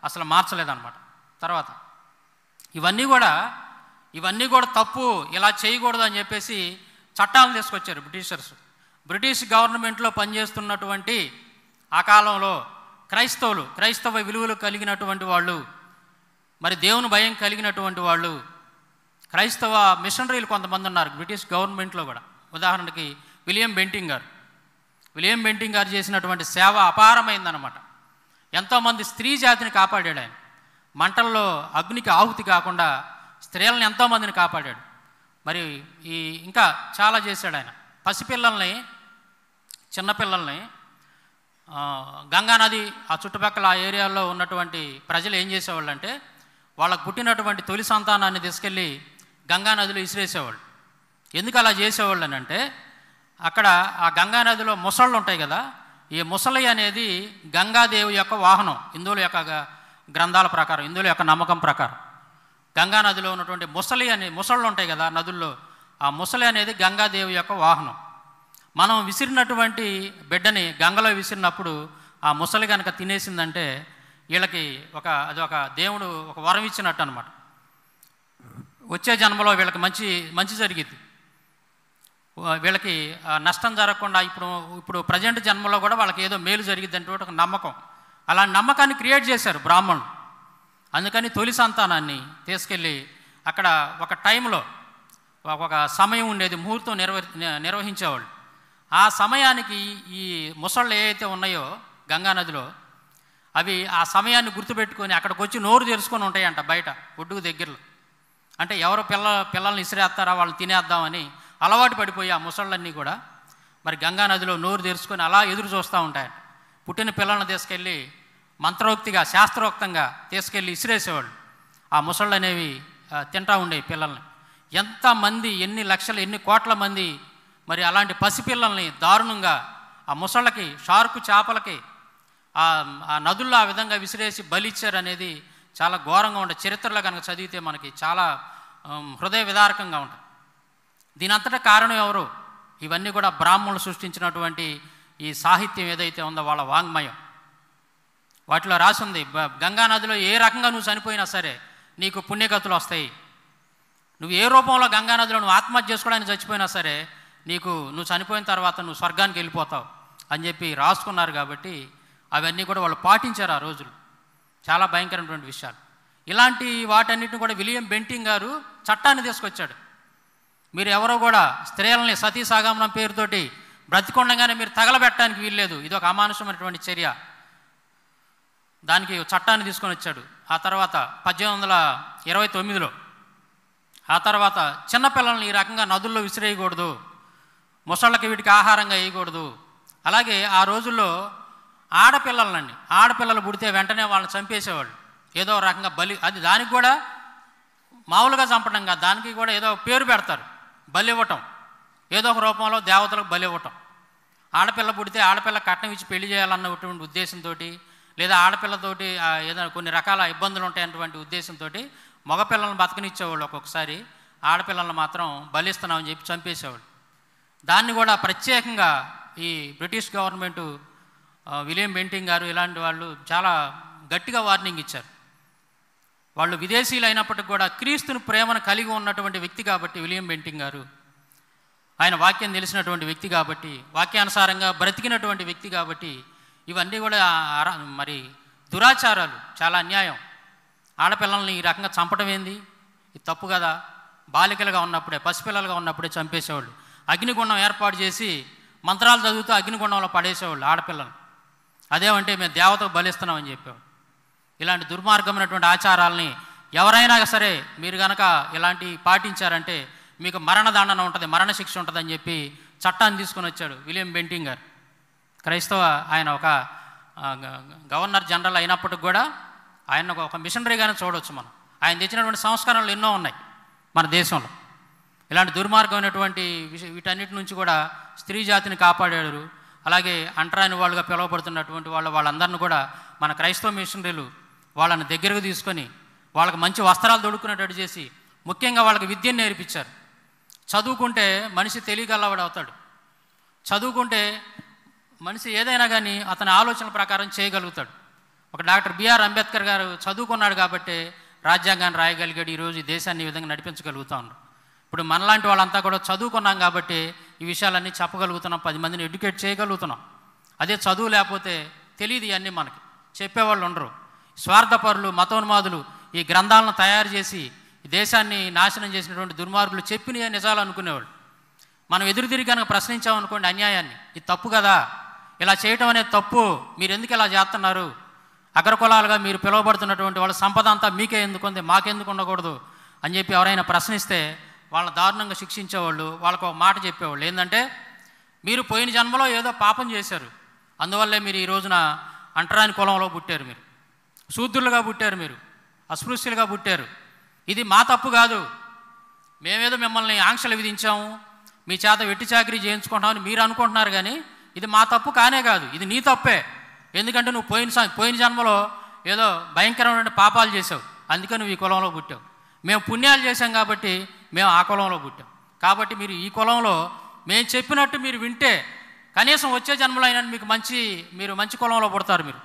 అసలు మార్చలేదన్నమాట. తర్వాత ఇవన్నీ కూడా తప్పు, ఇలా చేయకూడదు అని చెప్పేసి చట్టాలు తీసుకొచ్చారు బ్రిటిషర్స్. బ్రిటిష్ గవర్నమెంట్లో పనిచేస్తున్నటువంటి ఆ కాలంలో క్రైస్తవ విలువలు కలిగినటువంటి వాళ్ళు, మరి దేవుని భయం కలిగినటువంటి వాళ్ళు, క్రైస్తవ మిషనరీలు కొంతమంది ఉన్నారు బ్రిటిష్ గవర్నమెంట్లో కూడా. ఉదాహరణకి విలియం బెంటింగ్ గారు చేసినటువంటి సేవ అపారమైందనమాట. ఎంతోమంది స్త్రీ జాతిని కాపాడాడు ఆయన. మంటల్లో అగ్నికి ఆహుతి కాకుండా స్త్రీలను ఎంతోమందిని కాపాడాడు. మరి ఇంకా చాలా చేశాడు ఆయన. పసిపిల్లల్ని, చిన్నపిల్లల్ని గంగానది ఆ చుట్టుపక్కల ఆ ఏరియాలో ఉన్నటువంటి ప్రజలు ఏం చేసేవాళ్ళు అంటే వాళ్ళకు పుట్టినటువంటి తొలి సంతానాన్ని తీసుకెళ్ళి గంగానదిలో విసిరేసేవాళ్ళు. ఎందుకు అలా చేసేవాళ్ళు అని అంటే అక్కడ ఆ గంగానదిలో ముసళ్ళు ఉంటాయి కదా, ఈ ముసలి అనేది గంగాదేవి యొక్క వాహనం. హిందువుల యొక్క గ్రంథాల ప్రకారం, హిందువుల యొక్క నమ్మకం ప్రకారం గంగానదిలో ఉన్నటువంటి ముసళ్ళు ఉంటాయి కదా నదుల్లో, ఆ ముసలి అనేది గంగాదేవి యొక్క వాహనం. మనం విసిరినటువంటి బిడ్డని గంగలో విసిరినప్పుడు ఆ ముసలి కనుక తినేసిందంటే వీళ్ళకి అది ఒక దేవుడు ఒక వరం ఇచ్చినట్టు అనమాట. వచ్చే జన్మలో వీళ్ళకి మంచి జరిగింది, వీళ్ళకి నష్టం జరగకుండా ఇప్పుడు ప్రజెంట్ జన్మలో కూడా వాళ్ళకి ఏదో మేలు జరిగిద్ది అంటే ఒక నమ్మకం. అలాంటి నమ్మకాన్ని క్రియేట్ చేశారు బ్రాహ్మణులు. అందుకని తొలి సంతానాన్ని తీసుకెళ్ళి అక్కడ ఒక టైంలో ఒక సమయం ఉండేది, ముహూర్తం నిర్వహించేవాళ్ళు. ఆ సమయానికి ఈ ముసళ్ళు ఏవైతే ఉన్నాయో గంగానదిలో అవి ఆ సమయాన్ని గుర్తుపెట్టుకొని అక్కడికి వచ్చి నోరు తెరుచుకొని ఉంటాయంట బయట ఒడ్డుకు దగ్గరలో. అంటే ఎవరు పిల్లల్ని ఇసిరేస్తారా వాళ్ళని తినేద్దామని అలవాటు పడిపోయి ఆ ముసళ్ళన్నీ కూడా మరి గంగానదిలో నోరు తెరుచుకొని అలా ఎదురు చూస్తూ ఉంటాయంట. పుట్టిన పిల్లల్ని తీసుకెళ్ళి మంత్రోక్తిగా, శాస్త్రోక్తంగా తీసుకెళ్ళి ఇసిరేసేవాళ్ళు. ఆ ముసళ్ళు అనేవి తింటూ ఉండేవి పిల్లల్ని. ఎంతమంది, ఎన్ని లక్షలు, ఎన్ని కోట్ల మంది మరి అలాంటి పసిపిల్లల్ని దారుణంగా ఆ ముసళ్ళకి, షార్కు చేపలకి ఆ నదుల్లో ఆ విధంగా విసిరేసి బలిచ్చారు అనేది చాలా ఘోరంగా ఉంటుంది. చరిత్రలో కనుక చదివితే మనకి చాలా హృదయ విదారకంగా ఉంటుంది. దీని అంతటా కారణం ఎవరు? ఇవన్నీ కూడా బ్రాహ్మణులు సృష్టించినటువంటి ఈ సాహిత్యం ఏదైతే ఉందో వాళ్ళ వాంగ్మయం. వాటిలో రాసి ఉంది, గంగానదిలో ఏ రకంగా నువ్వు చనిపోయినా సరే నీకు పుణ్యగతులు వస్తాయి. నువ్వు ఏ రూపంలో గంగానదిలో నువ్వు ఆత్మహత్య చేసుకోవడానికి చచ్చిపోయినా సరే నువ్వు చనిపోయిన తర్వాత నువ్వు స్వర్గానికి వెళ్ళిపోతావు. అని చెప్పి రాసుకున్నారు. కాబట్టి అవన్నీ కూడా వాళ్ళు పాటించారు ఆ రోజులు. చాలా భయంకరమైనటువంటి విషయాలు. ఇలాంటి వాటన్నిటిని కూడా విలియం బెంటింగ్ గారు చట్టాన్ని తీసుకొచ్చాడు. మీరు ఎవరో కూడా స్త్రీలని సతీ సాగమనం పేరుతోటి బ్రతికొండగానే మీరు తగలబెట్టడానికి వీల్లేదు, ఇది ఒక అమానుషమైనటువంటి చర్య. దానికి చట్టాన్ని తీసుకొని వచ్చాడు. ఆ తర్వాత 1829లో ఆ తర్వాత చిన్నపిల్లల్ని ఈ రకంగా నదుల్లో విసిరేయకూడదు, ముసళ్ళకి వీటికి ఆహారంగా వేయకూడదు. అలాగే ఆ రోజుల్లో ఆడపిల్లలు పుడితే వెంటనే వాళ్ళని చంపేసేవాళ్ళు, ఏదో రకంగా బలి. అది దానికి కూడా మామూలుగా చంపడం కాదు, దానికి కూడా ఏదో పేరు పెడతారు, బలి ఇవ్వటం, ఏదో ఒక రూపంలో దేవతలకు బలి ఇవ్వటం. ఆడపిల్ల పుడితే ఆడపిల్ల కట్నం ఇచ్చి పెళ్లి చేయాలన్నటువంటి ఉద్దేశంతో, లేదా ఆడపిల్లతోటి ఏదైనా కొన్ని రకాల ఇబ్బందులు ఉంటాయన్నటువంటి ఉద్దేశంతో మగపిల్లలను బతకనిచ్చేవాళ్ళు. ఒక్కొక్కసారి ఆడపిల్లలను మాత్రం బలిస్తున్నామని చెప్పి చంపేసేవాళ్ళు. దాన్ని కూడా ప్రత్యేకంగా ఈ బ్రిటిష్ గవర్నమెంటు, విలియం బెంటింగ్ గారు ఇలాంటి వాళ్ళు చాలా గట్టిగా వార్నింగ్ ఇచ్చారు. వాళ్ళు విదేశీయులు అయినప్పటికీ కూడా క్రీస్తుని ప్రేమను కలిగి ఉన్నటువంటి వ్యక్తి కాబట్టి విలియం బెంటింగ్ గారు, ఆయన వాక్యం తెలిసినటువంటి వ్యక్తి కాబట్టి, వాక్యానుసారంగా బ్రతికినటువంటి వ్యక్తి కాబట్టి, ఇవన్నీ కూడా మరి దురాచారాలు, చాలా అన్యాయం. ఆడపిల్లల్ని ఈ రకంగా చంపడం ఏంది, ఇది తప్పు కదా. బాలికలుగా ఉన్నప్పుడే, పసిపిల్లలుగా ఉన్నప్పుడే చంపేసేవాళ్ళు. అగ్నిగుండం ఏర్పాటు చేసి మంత్రాలు చదువుతూ అగ్నిగుండంలో పడేసేవాళ్ళు ఆడపిల్లలు. అదేమంటే మేము దేవతకు బలిస్తున్నామని చెప్పేవాళ్ళు. ఇలాంటి దుర్మార్గమైనటువంటి ఆచారాలని ఎవరైనా సరే మీరు కనుక ఇలాంటి పాటించారంటే మీకు మరణదండన ఉంటుంది, మరణశిక్ష ఉంటుందని చెప్పి చట్టాన్ని తీసుకొని వచ్చాడు విలియం బెంటింగ్ గారు. క్రైస్తవ ఆయన ఒక గవర్నర్ జనరల్ అయినప్పటికి కూడా ఆయన ఒక మిషనరీగానే చూడవచ్చు మనం. ఆయన తెచ్చినటువంటి సంస్కరణలు ఎన్నో ఉన్నాయి మన దేశంలో. ఇలాంటి దుర్మార్గమైనటువంటి వీటన్నిటి నుంచి కూడా స్త్రీ జాతిని కాపాడారు. అలాగే అంటరాని వాళ్ళుగా పిలువబడుతున్నటువంటి వాళ్ళందరినీ కూడా మన క్రైస్తవ మిషనరీలు వాళ్ళని దగ్గరకు తీసుకొని వాళ్ళకి మంచి వస్త్రాలు దొడుకునేటట్టు చేసి, ముఖ్యంగా వాళ్ళకి విద్యను నేర్పించారు. చదువుకుంటే మనిషి తెలియగలవాడు అవుతాడు. చదువుకుంటే మనిషి ఏదైనా కానీ అతని ఆలోచనల ప్రకారం చేయగలుగుతాడు. ఒక డాక్టర్ బిఆర్ అంబేద్కర్ గారు చదువుకున్నాడు కాబట్టి రాజ్యాంగాన్ని రాయగలిగాడు. ఈరోజు ఈ దేశాన్ని ఈ విధంగా నడిపించగలుగుతా ఉన్నారు. ఇప్పుడు మనలాంటి వాళ్ళంతా కూడా చదువుకున్నాం కాబట్టి ఈ విషయాలన్నీ చెప్పగలుగుతున్నాం, 10 మందిని ఎడ్యుకేట్ చేయగలుగుతున్నాం. అదే చదువు లేకపోతే తెలియదు, ఇవన్నీ మనకి చెప్పేవాళ్ళు ఉండరు. స్వార్థపరులు, మతోన్మాదులు ఈ గ్రంథాలను తయారు చేసి ఈ దేశాన్ని నాశనం చేసినటువంటి దుర్మార్గులు చెప్పిన నిజాలు అనుకునేవాళ్ళు. మనం ఎదురు తిరిగి కనుక ప్రశ్నించామనుకోండి అన్యాయాన్ని, ఇది తప్పు కదా, ఇలా చేయటం అనేది తప్పు, మీరు ఎందుకు ఇలా చేస్తున్నారు, అగ్రకులాలుగా మీరు పిలువబడుతున్నటువంటి వాళ్ళ సంపద అంతా మీకే ఎందుకుంది, మాకెందుకు ఉండకూడదు అని చెప్పి ఎవరైనా ప్రశ్నిస్తే వాళ్ళని దారుణంగా శిక్షించేవాళ్ళు. వాళ్ళకు ఒక మాట చెప్పేవాళ్ళు, ఏంటంటే మీరు పోయిన జన్మలో ఏదో పాపం చేశారు, అందువల్లే మీరు ఈ రోజున అంటరాని కులంలో పుట్టారు, మీరు శూద్రులుగా పుట్టారు, మీరు అస్పృశ్యులుగా పుట్టారు. ఇది మా తప్పు కాదు, మేమేదో మిమ్మల్ని ఆంక్షలు విధించాము, మీ చేత వెట్టి చాకరీ చేయించుకుంటామని మీరు అనుకుంటున్నారు, కానీ ఇది మా తప్పు కానే కాదు, ఇది నీ తప్పే. ఎందుకంటే నువ్వు పోయిన జన్మలో ఏదో భయంకరమైన పాపాలు చేసావు, అందుకే నువ్వు ఈ కులంలో పుట్టావు. మేము పుణ్యాలు చేశాం కాబట్టి మేము ఆ కులంలో పుట్టాం. కాబట్టి మీరు ఈ కులంలో మేము చెప్పినట్టు మీరు వింటే కనీసం వచ్చే జన్మలో అయినా మీరు మంచి కులంలో పుడతారు. మీరు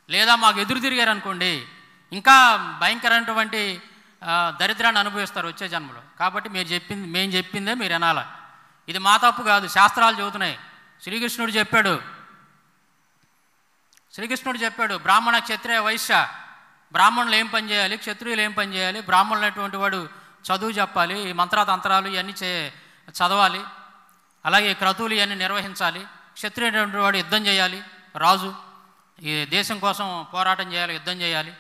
లేదా మాకు ఎదురు తిరిగారు అనుకోండి, ఇంకా భయంకరమైనటువంటి దరిద్రాన్ని అనుభవిస్తారు వచ్చే జన్మలో. కాబట్టి మేము చెప్పిందే మీరు వినాలి, ఇది మా తప్పు కాదు, శాస్త్రాలు చెబుతున్నాయి. శ్రీకృష్ణుడు చెప్పాడు బ్రాహ్మణ క్షత్రియ వైశ్య, బ్రాహ్మణులు ఏం పని చేయాలి, క్షత్రియులు ఏం పని చేయాలి, బ్రాహ్మణులు అనేటువంటి వాడు చదువు చెప్పాలి, మంత్రాతంత్రాలు ఇవన్నీ చదవాలి, అలాగే క్రతువులు ఇవన్నీ నిర్వహించాలి, క్షత్రియుడు అనేటువంటి వాడు యుద్ధం చేయాలి, రాజు ఈ దేశం కోసం పోరాటం చేయాలి, యుద్ధం చేయాలి,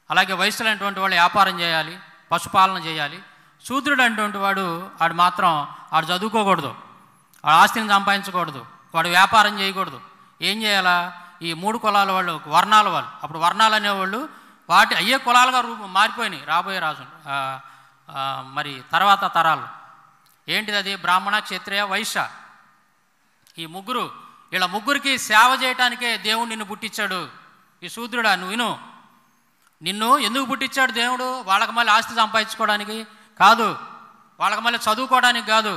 అలాగే వయసులైనటువంటి వాళ్ళు వ్యాపారం చేయాలి, పశుపాలన చేయాలి. శూద్రుడు అనేటువంటి వాడు మాత్రం చదువుకోకూడదు, వాడు ఆస్తిని సంపాదించకూడదు, వాడు వ్యాపారం చేయకూడదు. ఏం చేయాలా, ఈ 3 కులాల వాళ్ళు, వర్ణాల వాళ్ళు, అప్పుడు వర్ణాలు అనేవాళ్ళు వాటి అయ్యే కులాలుగా మారిపోయినాయి రాబోయే రాజు మరి తర్వాత తరాలు. ఏంటిది అది, బ్రాహ్మణ క్షత్రియ వైశ్య, ఈ ముగ్గురు, వీళ్ళ ముగ్గురికి సేవ చేయటానికే దేవుడు నిన్ను పుట్టించాడు. ఈ శూద్రుడా నువ్వు విను, నిన్ను ఎందుకు పుట్టించాడు దేవుడు, వాళ్ళకి మళ్ళీ ఆస్తి సంపాదించుకోవడానికి కాదు, వాళ్ళకి మళ్ళీ చదువుకోవడానికి కాదు.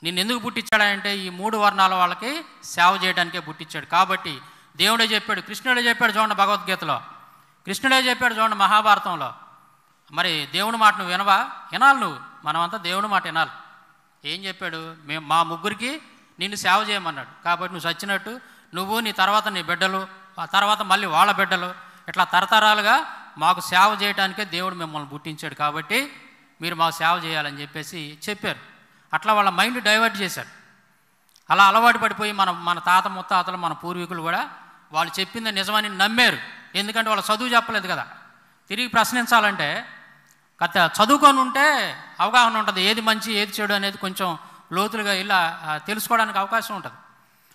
నిన్ను ఎందుకు పుట్టించాడంటే ఈ 3 వర్ణాల వాళ్ళకి సేవ చేయడానికే పుట్టించాడు. కాబట్టి దేవుడే చెప్పాడు, కృష్ణుడే చెప్పాడు చూడండి భగవద్గీతలో, కృష్ణుడే చెప్పాడు చూడండి మహాభారతంలో. మరి దేవుని మాట నువ్వు వినాలి, నువ్వు మనమంతా దేవుని మాట వినాలి. ఏం చెప్పాడు, మా ముగ్గురికి నిన్ను సేవ చేయమన్నాడు. కాబట్టి నువ్వు చచ్చినట్టు నువ్వు, నీ తర్వాత నీ బిడ్డలు, ఆ తర్వాత మళ్ళీ వాళ్ళ బిడ్డలు, ఇట్లా తరతరాలుగా మాకు సేవ చేయడానికే దేవుడు మిమ్మల్ని పుట్టించాడు, కాబట్టి మీరు మాకు సేవ చేయాలని చెప్పేసి చెప్పారు. అట్లా వాళ్ళ మైండ్ డైవర్ట్ చేశారు. అలా అలవాటు పడిపోయి మన తాత ముత్తాతలు, మన పూర్వీకులు కూడా వాళ్ళు చెప్పింది నిజమని నమ్మారు. ఎందుకంటే వాళ్ళు చదువు చెప్పలేదు కదా. తిరిగి ప్రశ్నించాలంటే చదువుకొని ఉంటే అవగాహన ఉంటుంది, ఏది మంచి ఏది చెడు అనేది కొంచెం లోతులుగా ఇలా తెలుసుకోవడానికి అవకాశం ఉంటుంది.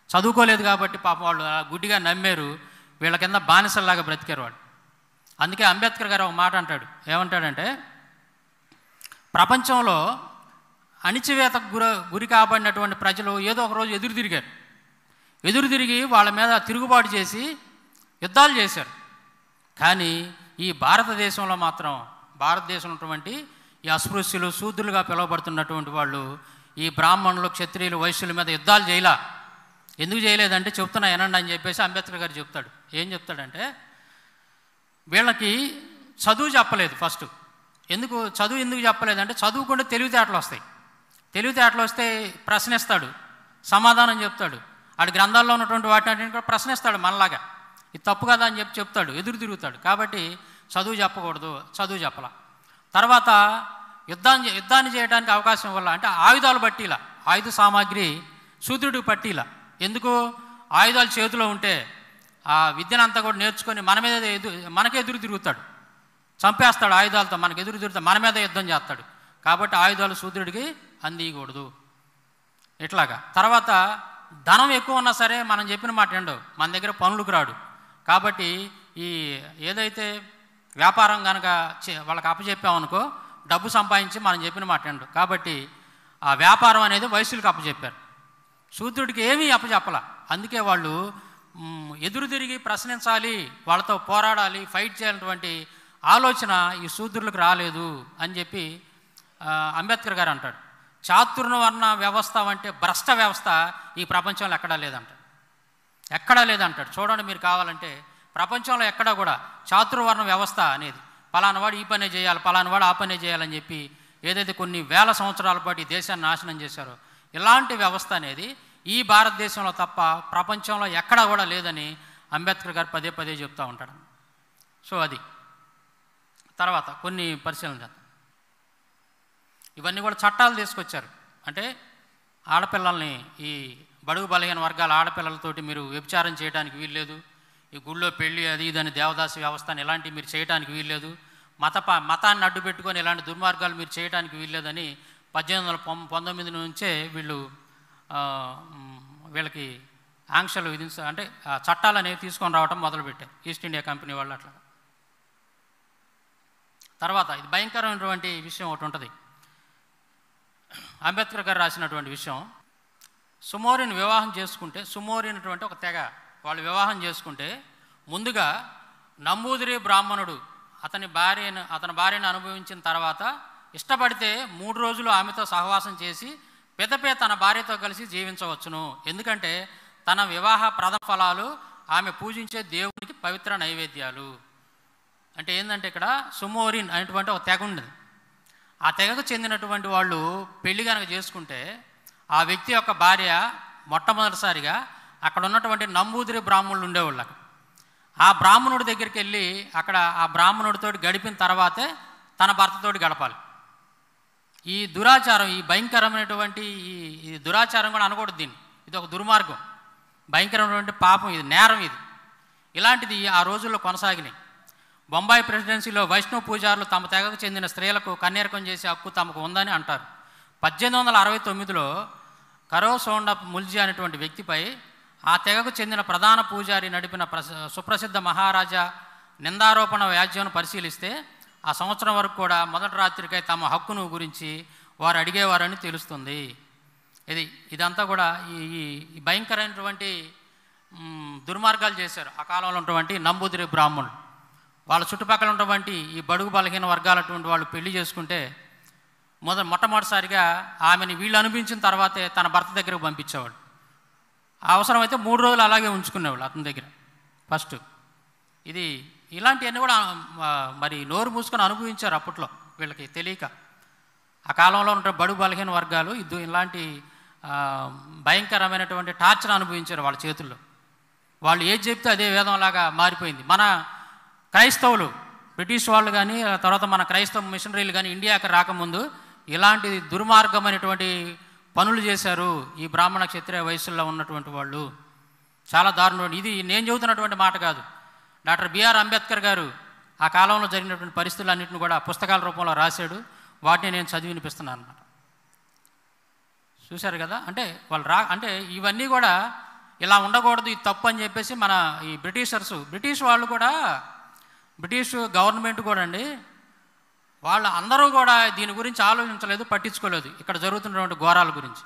చదువుకోలేదు కాబట్టి పాపం వాళ్ళు గుడ్డిగా నమ్మారు, వీళ్ళ కింద బానిసల్లాగా బ్రతికారు వాళ్ళు. అందుకే అంబేద్కర్ గారు ఒక మాట అంటాడు. ఏమంటాడంటే, ప్రపంచంలో అణిచివేతకు గురి కాబడినటువంటి ప్రజలు ఏదో ఒక రోజు ఎదురు తిరిగి వాళ్ళ మీద తిరుగుబాటు చేసి యుద్ధాలు చేశారు. కానీ ఈ భారతదేశంలో మాత్రం, భారతదేశంలో ఉన్నటువంటి ఈ అస్పృశ్యులు, శూద్రులుగా పిలువబడుతున్నటువంటి వాళ్ళు ఈ బ్రాహ్మణులు, క్షత్రియులు, వైశ్యుల మీద యుద్ధాలు చేయలా. ఎందుకు చేయలేదంటే చెప్తున్నా వినండి అని చెప్పేసి అంబేద్కర్ గారు చెప్తాడు. ఏం చెప్తాడంటే, వీళ్ళకి చదువు చెప్పలేదు ఫస్ట్. చదువు ఎందుకు చెప్పలేదంటే, చదువుకుంటే తెలివితేటలు వస్తాయి. తెలివితేటలు వస్తే ప్రశ్నిస్తాడు, సమాధానం చెప్తాడు. ఆడి గ్రంథాల్లో ఉన్నటువంటి వాటిని కూడా ప్రశ్నిస్తాడు మనలాగా. ఇది తప్పు కదా అని చెప్తాడు, ఎదురు తిరుగుతాడు. కాబట్టి చదువు చెప్పకూడదు, చదువు చెప్పలా. తర్వాత యుద్ధాన్ని చేయడానికి అవకాశం ఇవ్వాల అంటే ఆయుధాలు పట్టిలా, ఆయుధ సామాగ్రి శూద్రుడికి పట్టిలా. ఎందుకు? ఆయుధాలు చేతిలో ఉంటే ఆ విద్యనంతా కూడా నేర్చుకొని మనకే ఎదురు తిరుగుతాడు, చంపేస్తాడు ఆయుధాలతో, మనకు ఎదురు తిరుగుతాడు, మన మీద యుద్ధం చేస్తాడు. కాబట్టి ఆయుధాలు శూద్రుడికి అందియకూడదు. ఇట్లాగా. తర్వాత ధనం ఎక్కువ ఉన్నా సరే మనం చెప్పిన మాట ఏండవు, మన దగ్గర పనులకు రాడు. కాబట్టి ఏదైతే వ్యాపారం కనుక వాళ్ళకి అప్పచెప్పామనుకో, డబ్బు సంపాదించి మనం చెప్పిన మాట ఏండు. కాబట్టి ఆ వ్యాపారం అనేది వైశ్యులకు అప్పచెప్పారు, శూద్రుడికి ఏమీ అప్పచెప్పలా. అందుకే వాళ్ళు ఎదురు తిరిగి ప్రశ్నించాలి, వాళ్ళతో పోరాడాలి, ఫైట్ చేయాలన్నటువంటి ఆలోచన ఈ శూద్రులకు రాలేదు అని చెప్పి అంబేద్కర్ గారు అంటాడు. చాతుర్వర్ణ వ్యవస్థ అంటే భ్రష్ట వ్యవస్థ ఈ ప్రపంచంలో ఎక్కడా లేదంటాడు. చూడండి మీరు కావాలంటే, ప్రపంచంలో ఎక్కడా కూడా చాతుర్వర్ణ వ్యవస్థ అనేది పలానవాడు ఈ పనే చేయాలి, పలానవాడు ఆ పనే చేయాలని చెప్పి ఏదైతే కొన్ని వేల సంవత్సరాల పాటు ఈ దేశాన్ని నాశనం చేశారో, ఇలాంటి వ్యవస్థ అనేది ఈ భారతదేశంలో తప్ప ప్రపంచంలో ఎక్కడా కూడా లేదని అంబేద్కర్ గారు పదే పదే చెప్తూ ఉంటాడు. సో అది. తర్వాత కొన్ని పరిశీలన చేద్దాం. ఇవన్నీ కూడా చట్టాలు తీసుకొచ్చారు. అంటే ఆడపిల్లల్ని, ఈ బడుగు బలహీన వర్గాల ఆడపిల్లలతోటి మీరు వ్యభిచారం చేయడానికి వీల్లేదు, ఈ గుళ్ళో పెళ్ళి అది ఇదని దేవదాసి వ్యవస్థని ఇలాంటివి మీరు చేయడానికి వీల్లేదు, మతాన్ని అడ్డు పెట్టుకొని ఇలాంటి దుర్మార్గాలు మీరు చేయడానికి వీల్లేదని 1819 నుంచే వీళ్ళకి ఆంక్షలు అంటే చట్టాలు అనేవి తీసుకొని రావడం మొదలుపెట్టారు ఈస్ట్ ఇండియా కంపెనీ వాళ్ళు. అట్లా తర్వాత ఇది భయంకరమైనటువంటి విషయం ఒకటి ఉంటుంది, అంబేద్కర్ గారు రాసినటువంటి విషయం. సుమోరిని వివాహం చేసుకుంటే, సుమోరి అనేటువంటి ఒక తెగ, వాళ్ళు వివాహం చేసుకుంటే ముందుగా నంబూదిరి బ్రాహ్మణుడు అతని భార్యను అనుభవించిన తర్వాత ఇష్టపడితే 3 రోజులు ఆమెతో సహవాసం చేసి పెదపే తన భార్యతో కలిసి జీవించవచ్చును. ఎందుకంటే తన వివాహ ప్రథమ ఫలాలు ఆమె పూజించే దేవునికి పవిత్ర నైవేద్యాలు. అంటే ఏంటంటే ఇక్కడ సుమోరిన్ అనేటువంటి ఒక తెగ ఉండదు. ఆ తెగకు చెందినటువంటి వాళ్ళు పెళ్లి కనుక చేసుకుంటే ఆ వ్యక్తి యొక్క భార్య మొట్టమొదటిసారిగా అక్కడ ఉన్నటువంటి నంబూదిరి బ్రాహ్మణులు ఉండేవాళ్ళు. ఆ బ్రాహ్మణుడి దగ్గరికి వెళ్ళి అక్కడ ఆ బ్రాహ్మణుడితో గడిపిన తర్వాతే తన భర్తతోటి గడపాలి. ఈ దురాచారం, ఈ భయంకరమైనటువంటి ఈ దురాచారం కూడా అనకూడదు దీన్ని, ఇది ఒక దుర్మార్గం, భయంకరమైనటువంటి పాపం, ఇది నేరం. ఇలాంటిది ఆ రోజుల్లో కొనసాగినాయి. బొంబాయి ప్రెసిడెన్సీలో వైష్ణవ పూజారులు తమ తెగకు చెందిన స్త్రీలకు కన్యార్కం చేసే హక్కు తమకు ఉందని అంటారు. 1869లో కరోసోండ ముల్జీ అనేటువంటి వ్యక్తిపై ఆ తెగకు చెందిన ప్రధాన పూజారి నడిపిన సుప్రసిద్ధ మహారాజా నిందారోపణ వ్యాజ్యం పరిశీలిస్తే ఆ సంవత్సరం వరకు కూడా మొదటి రాత్రికై తమ హక్కును గురించి వారు అడిగేవారని తెలుస్తుంది. ఇదంతా కూడా ఈ భయంకరమైనటువంటి దుర్మార్గాలు చేశారు ఆ కాలంలో ఉన్నటువంటి నంబూదిరి బ్రాహ్మణులు. వాళ్ళ చుట్టుపక్కల ఉన్నటువంటి ఈ బడుగు బలహీన వర్గాలటువంటి వాళ్ళు పెళ్లి చేసుకుంటే మొట్టమొదటిసారిగా ఆమెని వీళ్ళు అనిపించిన తర్వాతే తన భర్త దగ్గరకు పంపించేవాడు. అవసరమైతే 3 రోజులు అలాగే ఉంచుకునేవాళ్ళు అతని దగ్గర ఫస్ట్. ఇలాంటివన్నీ కూడా మరి నోరు మూసుకొని అనుభవించారు అప్పట్లో, వీళ్ళకి తెలియక. ఆ కాలంలో ఉన్న బడుగు బలహీన వర్గాలు ఇలాంటి భయంకరమైనటువంటి టార్చర్ అనుభవించారు వాళ్ళ చేతుల్లో. వాళ్ళు ఏది చెప్తే అదే వేదంలాగా మారిపోయింది. మన క్రైస్తవులు, బ్రిటిష్ వాళ్ళు కానీ తర్వాత మన క్రైస్తవ మిషనరీలు కానీ ఇండియాకి రాకముందు ఇలాంటి దుర్మార్గమైనటువంటి పనులు చేశారు ఈ బ్రాహ్మణ క్షత్రియ వయసుల్లో ఉన్నటువంటి వాళ్ళు. చాలా దారుణం. ఇది నేను చెబుతున్నటువంటి మాట కాదు. డాక్టర్ బిఆర్ అంబేద్కర్ గారు ఆ కాలంలో జరిగినటువంటి పరిస్థితులన్నింటిని కూడా పుస్తకాల రూపంలో రాశాడు. వాటిని నేను చదివి వినిపిస్తున్నాను అన్నమాట. చూశారు కదా. అంటే వాళ్ళు అంటే ఇవన్నీ కూడా ఇలా ఉండకూడదు, ఇది తప్పు అని చెప్పేసి మన ఈ బ్రిటిష్ వాళ్ళు కూడా, బ్రిటిష్ గవర్నమెంట్ కూడా అండి, వాళ్ళు అందరూ కూడా దీని గురించి ఆలోచించలేదు, పట్టించుకోలేదు ఇక్కడ జరుగుతున్నటువంటి ఘోరాల గురించి.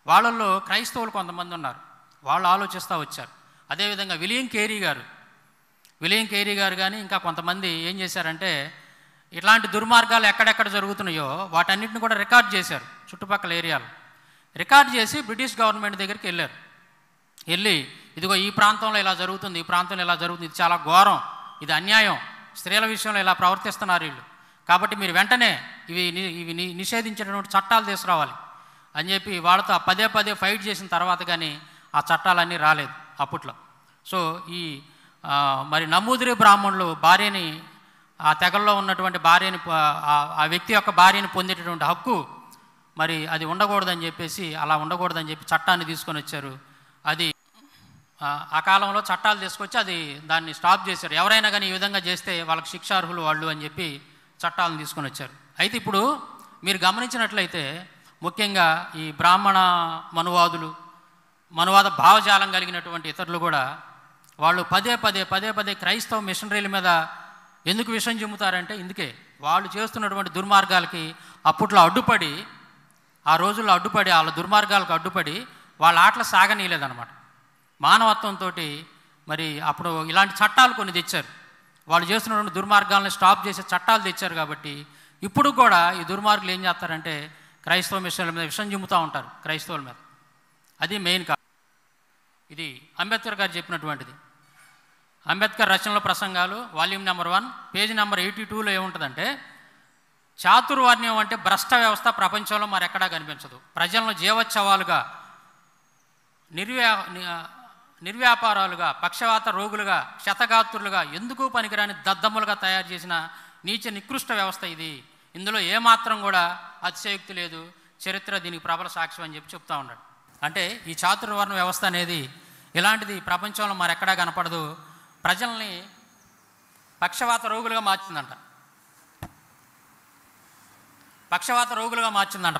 వాళ్ళల్లో క్రైస్తవులు కొంతమంది ఉన్నారు, వాళ్ళు ఆలోచిస్తూ వచ్చారు. అదేవిధంగా విలియం కేరీ గారు కానీ ఇంకా కొంతమంది ఏం చేశారంటే ఇట్లాంటి దుర్మార్గాలు ఎక్కడెక్కడ జరుగుతున్నాయో వాటన్నిటిని కూడా రికార్డ్ చేశారు. చుట్టుపక్కల ఏరియాలు రికార్డ్ చేసి బ్రిటిష్ గవర్నమెంట్ దగ్గరికి వెళ్ళి ఇదిగో ఈ ప్రాంతంలో ఇలా జరుగుతుంది, ఈ ప్రాంతంలో ఇలా జరుగుతుంది, ఇది చాలా ఘోరం, ఇది అన్యాయం, స్త్రీల విషయంలో ఇలా ప్రవర్తిస్తున్నారు వీళ్ళు, కాబట్టి మీరు వెంటనే ఇవి నిషేధించేటటువంటి చట్టాలు తీసుకురావాలి అని చెప్పి వాళ్ళతో పదే ఫైట్ చేసిన తర్వాత కానీ ఆ చట్టాలన్నీ రాలేదు అప్పట్లో. సో ఈ మరి నమూదిరి బ్రాహ్మణులు భార్యని, ఆ తెగల్లో ఉన్నటువంటి భార్యని, ఆ వ్యక్తి యొక్క భార్యని పొందేటటువంటి హక్కు మరి అది ఉండకూడదని చెప్పేసి, అలా ఉండకూడదని చెప్పి చట్టాన్ని తీసుకొని వచ్చారు. అది ఆ కాలంలో చట్టాలు తీసుకొచ్చి దాన్ని స్టాప్ చేశారు. ఎవరైనా కానీ ఈ విధంగా చేస్తే వాళ్ళకి శిక్షార్హులు వాళ్ళు అని చెప్పి చట్టాలను తీసుకొని వచ్చారు. అయితే ఇప్పుడు మీరు గమనించినట్లయితే ముఖ్యంగా ఈ బ్రాహ్మణ మనువాద భావజాలం కలిగినటువంటి ఇతరులు కూడా వాళ్ళు పదే క్రైస్తవ మిషనరీల మీద ఎందుకు విషం చిమ్ముతారంటే ఇందుకే, వాళ్ళు చేస్తున్నటువంటి దుర్మార్గాలకి అప్పట్లో అడ్డుపడి, ఆ రోజుల్లో అడ్డుపడి, వాళ్ళ దుర్మార్గాలకు అడ్డుపడి వాళ్ళ ఆటలు సాగనీయలేదన్నమాట. మానవత్వంతో మరి అప్పుడు ఇలాంటి చట్టాలు కొన్ని తెచ్చారు. వాళ్ళు చేస్తున్నటువంటి దుర్మార్గాలను స్టాప్ చేసే చట్టాలు తెచ్చారు. కాబట్టి ఇప్పుడు కూడా ఈ దుర్మార్గులు ఏం చేస్తారంటే క్రైస్తవ మిషనరీల మీద విషం చిమ్ముతూ ఉంటారు, క్రైస్తవుల మీద. అది మెయిన్ కాదు. ఇది అంబేద్కర్ గారు చెప్పినటువంటిది. అంబేద్కర్ రచనల ప్రసంగాలు వాల్యూమ్ నెంబర్ 1 పేజీ నెంబర్ 82లో ఏముంటుందంటే, చాతుర్వర్ణ్యం అంటే భ్రష్ట వ్యవస్థ ప్రపంచంలో మరెక్కడా కనిపించదు. ప్రజలను జీవోత్సవాలుగా, నిర్వ్యాపారాలుగా, పక్షవాత రోగులుగా, క్షతగాత్రులుగా, ఎందుకు పనికిరాని దద్దమ్ములుగా తయారు చేసిన నీచ నికృష్ట వ్యవస్థ ఇది. ఇందులో ఏమాత్రం కూడా అతిశయోక్తి లేదు, చరిత్ర దీనికి ప్రబల సాక్ష్యం అని చెప్తూ ఉన్నాడు. అంటే ఈ చాతుర్వర్ణ వ్యవస్థ అనేది ఇలాంటిది ప్రపంచంలో మరెక్కడా కనపడదు. ప్రజల్ని పక్షవాత రోగులుగా మార్చిందంట.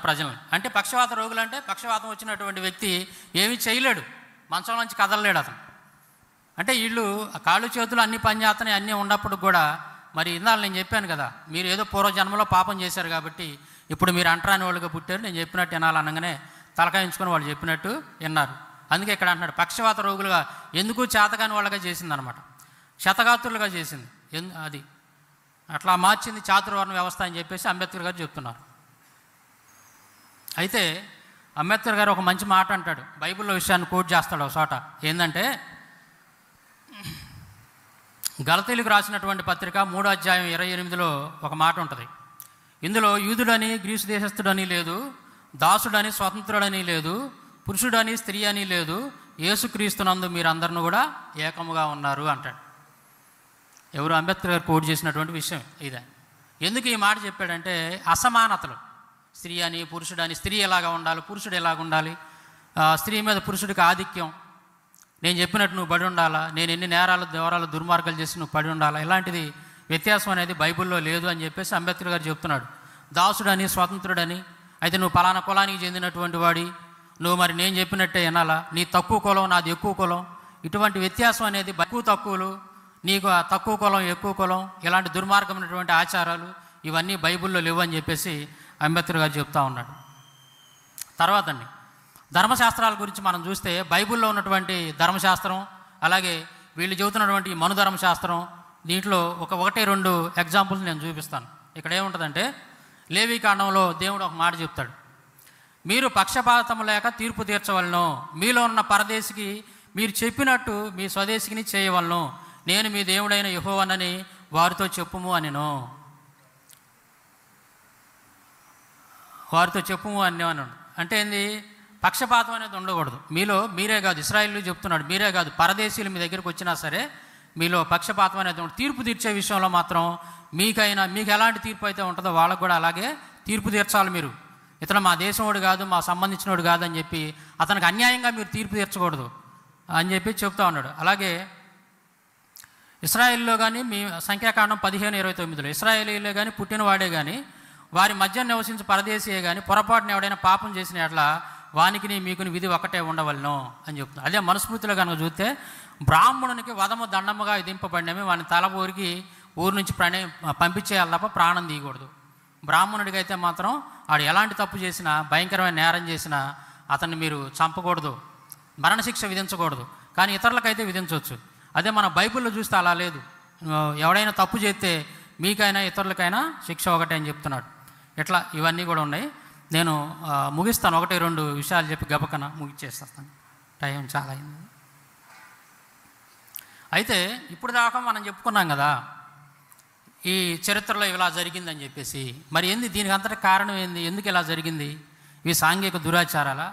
ప్రజల్ని. అంటే పక్షవాత రోగులు అంటే పక్షవాతం వచ్చినటువంటి వ్యక్తి ఏమీ చేయలేడు, మంచం నుంచి కదలలేడు అతను. అంటే వీళ్ళు కాళ్ళు చేతులు అన్ని పనిచేస్తున్నాయి, అన్నీ ఉన్నప్పుడు కూడా మరి ఇందాక నేను చెప్పాను కదా, మీరు ఏదో పూర్వజన్మలో పాపం చేశారు కాబట్టి ఇప్పుడు మీరు అంటరాని వాళ్ళుగా పుట్టారు, నేను చెప్పినట్టు వినాలనగానే తలకాయించుకొని వాళ్ళు చెప్పినట్టు విన్నారు. అందుకే ఇక్కడ అంటున్నాడు పక్షవాత రోగులుగా, ఎందుకు చేతకాని వాళ్ళగా చేసిందనమాట, క్షతగాత్రులుగా చేసింది. అది అట్లా మార్చింది చాతుర్వర్ణ వ్యవస్థ అని చెప్పేసి అంబేద్కర్ గారు చెప్తున్నారు. అయితే అంబేద్కర్ గారు ఒక మంచి మాట అంటాడు, బైబిల్లో విషయాన్ని కోట్ చేస్తాడు ఒక చోట. ఏంటంటే గలతీలకు రాసినటువంటి పత్రిక 3వ అధ్యాయం 28లో ఒక మాట ఉంటుంది. ఇందులో యూదుడని గ్రీసు దేశస్థుడని లేదు, దాసుడని స్వతంత్రుడని లేదు, పురుషుడని స్త్రీ అని లేదు, యేసుక్రీస్తునందు మీరందరూ కూడా ఏకముగా ఉన్నారు అంటాడు. ఎవరు? అంబేద్కర్ గారు కోట్ చేసినటువంటి విషయం ఇదే. ఎందుకు ఈ మాట చెప్పాడంటే అసమానతలు, స్త్రీ అని పురుషుడని, స్త్రీ ఎలాగా ఉండాలి, పురుషుడు ఎలాగ ఉండాలి, స్త్రీ మీద పురుషుడికి ఆధిక్యం, నేను చెప్పినట్టు నువ్వు పడి ఉండాలా, నేను ఎన్ని నేరాలు దుర్మార్గాలు చేసి నువ్వు పడి ఉండాలా, ఇలాంటిది వ్యత్యాసం అనేది బైబిల్లో లేదు అని చెప్పేసి అంబేద్కర్ గారు చెప్తున్నాడు. దాసుడని స్వతంత్రుడని, అయితే నువ్వు పలానా కులానికి చెందినటువంటి వాడి, నువ్వు మరి నేను చెప్పినట్టే వినాలా, నీ తక్కువ కులం నాది ఎక్కువ కులం, ఇటువంటి వ్యత్యాసం అనేది ఎక్కువ తక్కువలు, నీకు తక్కువ కులం ఎక్కువ కులం, ఇలాంటి దుర్మార్గమైనటువంటి ఆచారాలు ఇవన్నీ బైబిల్లో లేవు అని చెప్పేసి అంబేద్కర్ గారు చెప్తా ఉన్నాడు. తర్వాత అండి ధర్మశాస్త్రాల గురించి మనం చూస్తే బైబిల్లో ఉన్నటువంటి ధర్మశాస్త్రం, అలాగే వీళ్ళు చెబుతున్నటువంటి మను ధర్మశాస్త్రం, దీంట్లో 1-2 ఎగ్జాంపుల్స్ నేను చూపిస్తాను. ఇక్కడ ఏముంటుందంటే లేవీకాండంలో దేవుడు ఒక మాట చెప్తాడు, మీరు పక్షపాతం లేక తీర్పు తీర్చవలను, మీలో ఉన్న పరదేశికి మీరు చెప్పినట్టు మీ స్వదేశికిని చేయవలను, నేను మీ దేవుడైన యెహోవానని వారితో చెప్పుము అనిను. అంటే ఏంది? పక్షపాతం అనేది ఉండకూడదు మీలో. మీరే కాదు, ఇశ్రాయేలు చెప్తున్నాడు, మీరే కాదు, పరదేశీయులు మీ దగ్గరికి వచ్చినా సరే మీలో పక్షపాతం అనేది ఉండదు. తీర్పు తీర్చే విషయంలో మాత్రం మీకు ఎలాంటి తీర్పు అయితే ఉంటుందో వాళ్ళకు కూడా అలాగే తీర్పు తీర్చాలి మీరు. ఇతను మా దేశంవాడు కాదు, మా సంబంధించినోడు కాదు అని చెప్పి అతనికి అన్యాయంగా మీరు తీర్పు తీర్చకూడదు అని చెప్పి చెప్తా ఉన్నాడు. అలాగే ఇశ్రాయేల్లో కానీ మీ సంఖ్యాకాండం 15:29 ఇశ్రాయేలీలే కానీ పుట్టినవాడే కానీ వారి మధ్య నివసించి పరదేశీయే కానీ పొరపాటున ఎవడైనా పాపం చేసిన ఎట్లా వానికి మీకుని విధి ఒకటే ఉండవలను అని చెప్తున్నారు. అదే మనస్మృతిలో కనుక చూస్తే బ్రాహ్మణునికి వధము దండముగా విధింపబడినవి వాని తల ఊరి నుంచి పంపించేయాలి తప్ప ప్రాణం తీయకూడదు. బ్రాహ్మణుడికి అయితే మాత్రం వాడు ఎలాంటి తప్పు చేసినా, భయంకరమైన నేరం చేసినా అతన్ని మీరు చంపకూడదు, మరణశిక్ష విధించకూడదు. కానీ ఇతరులకైతే విధించవచ్చు. అదే మన బైబిల్లో చూస్తే అలా లేదు. ఎవడైనా తప్పు చేస్తే మీకైనా ఇతరులకైనా శిక్ష ఒకటే అని చెప్తున్నాడు. ఇట్లా ఇవన్నీ కూడా ఉన్నాయి. నేను ముగిస్తాను, 1-2 విషయాలు చెప్పి గబకన ముగిచ్చేస్తాను, టైం చాలా అయింది. అయితే ఇప్పుడు దాకా మనం చెప్పుకున్నాం కదా ఈ చరిత్రలో ఇలా జరిగిందని చెప్పేసి. మరి ఏంది దీనికి అంతటి కారణం ఏంది? ఎందుకు ఇలా జరిగింది? ఇవి సాంఘిక దురాచారాలా?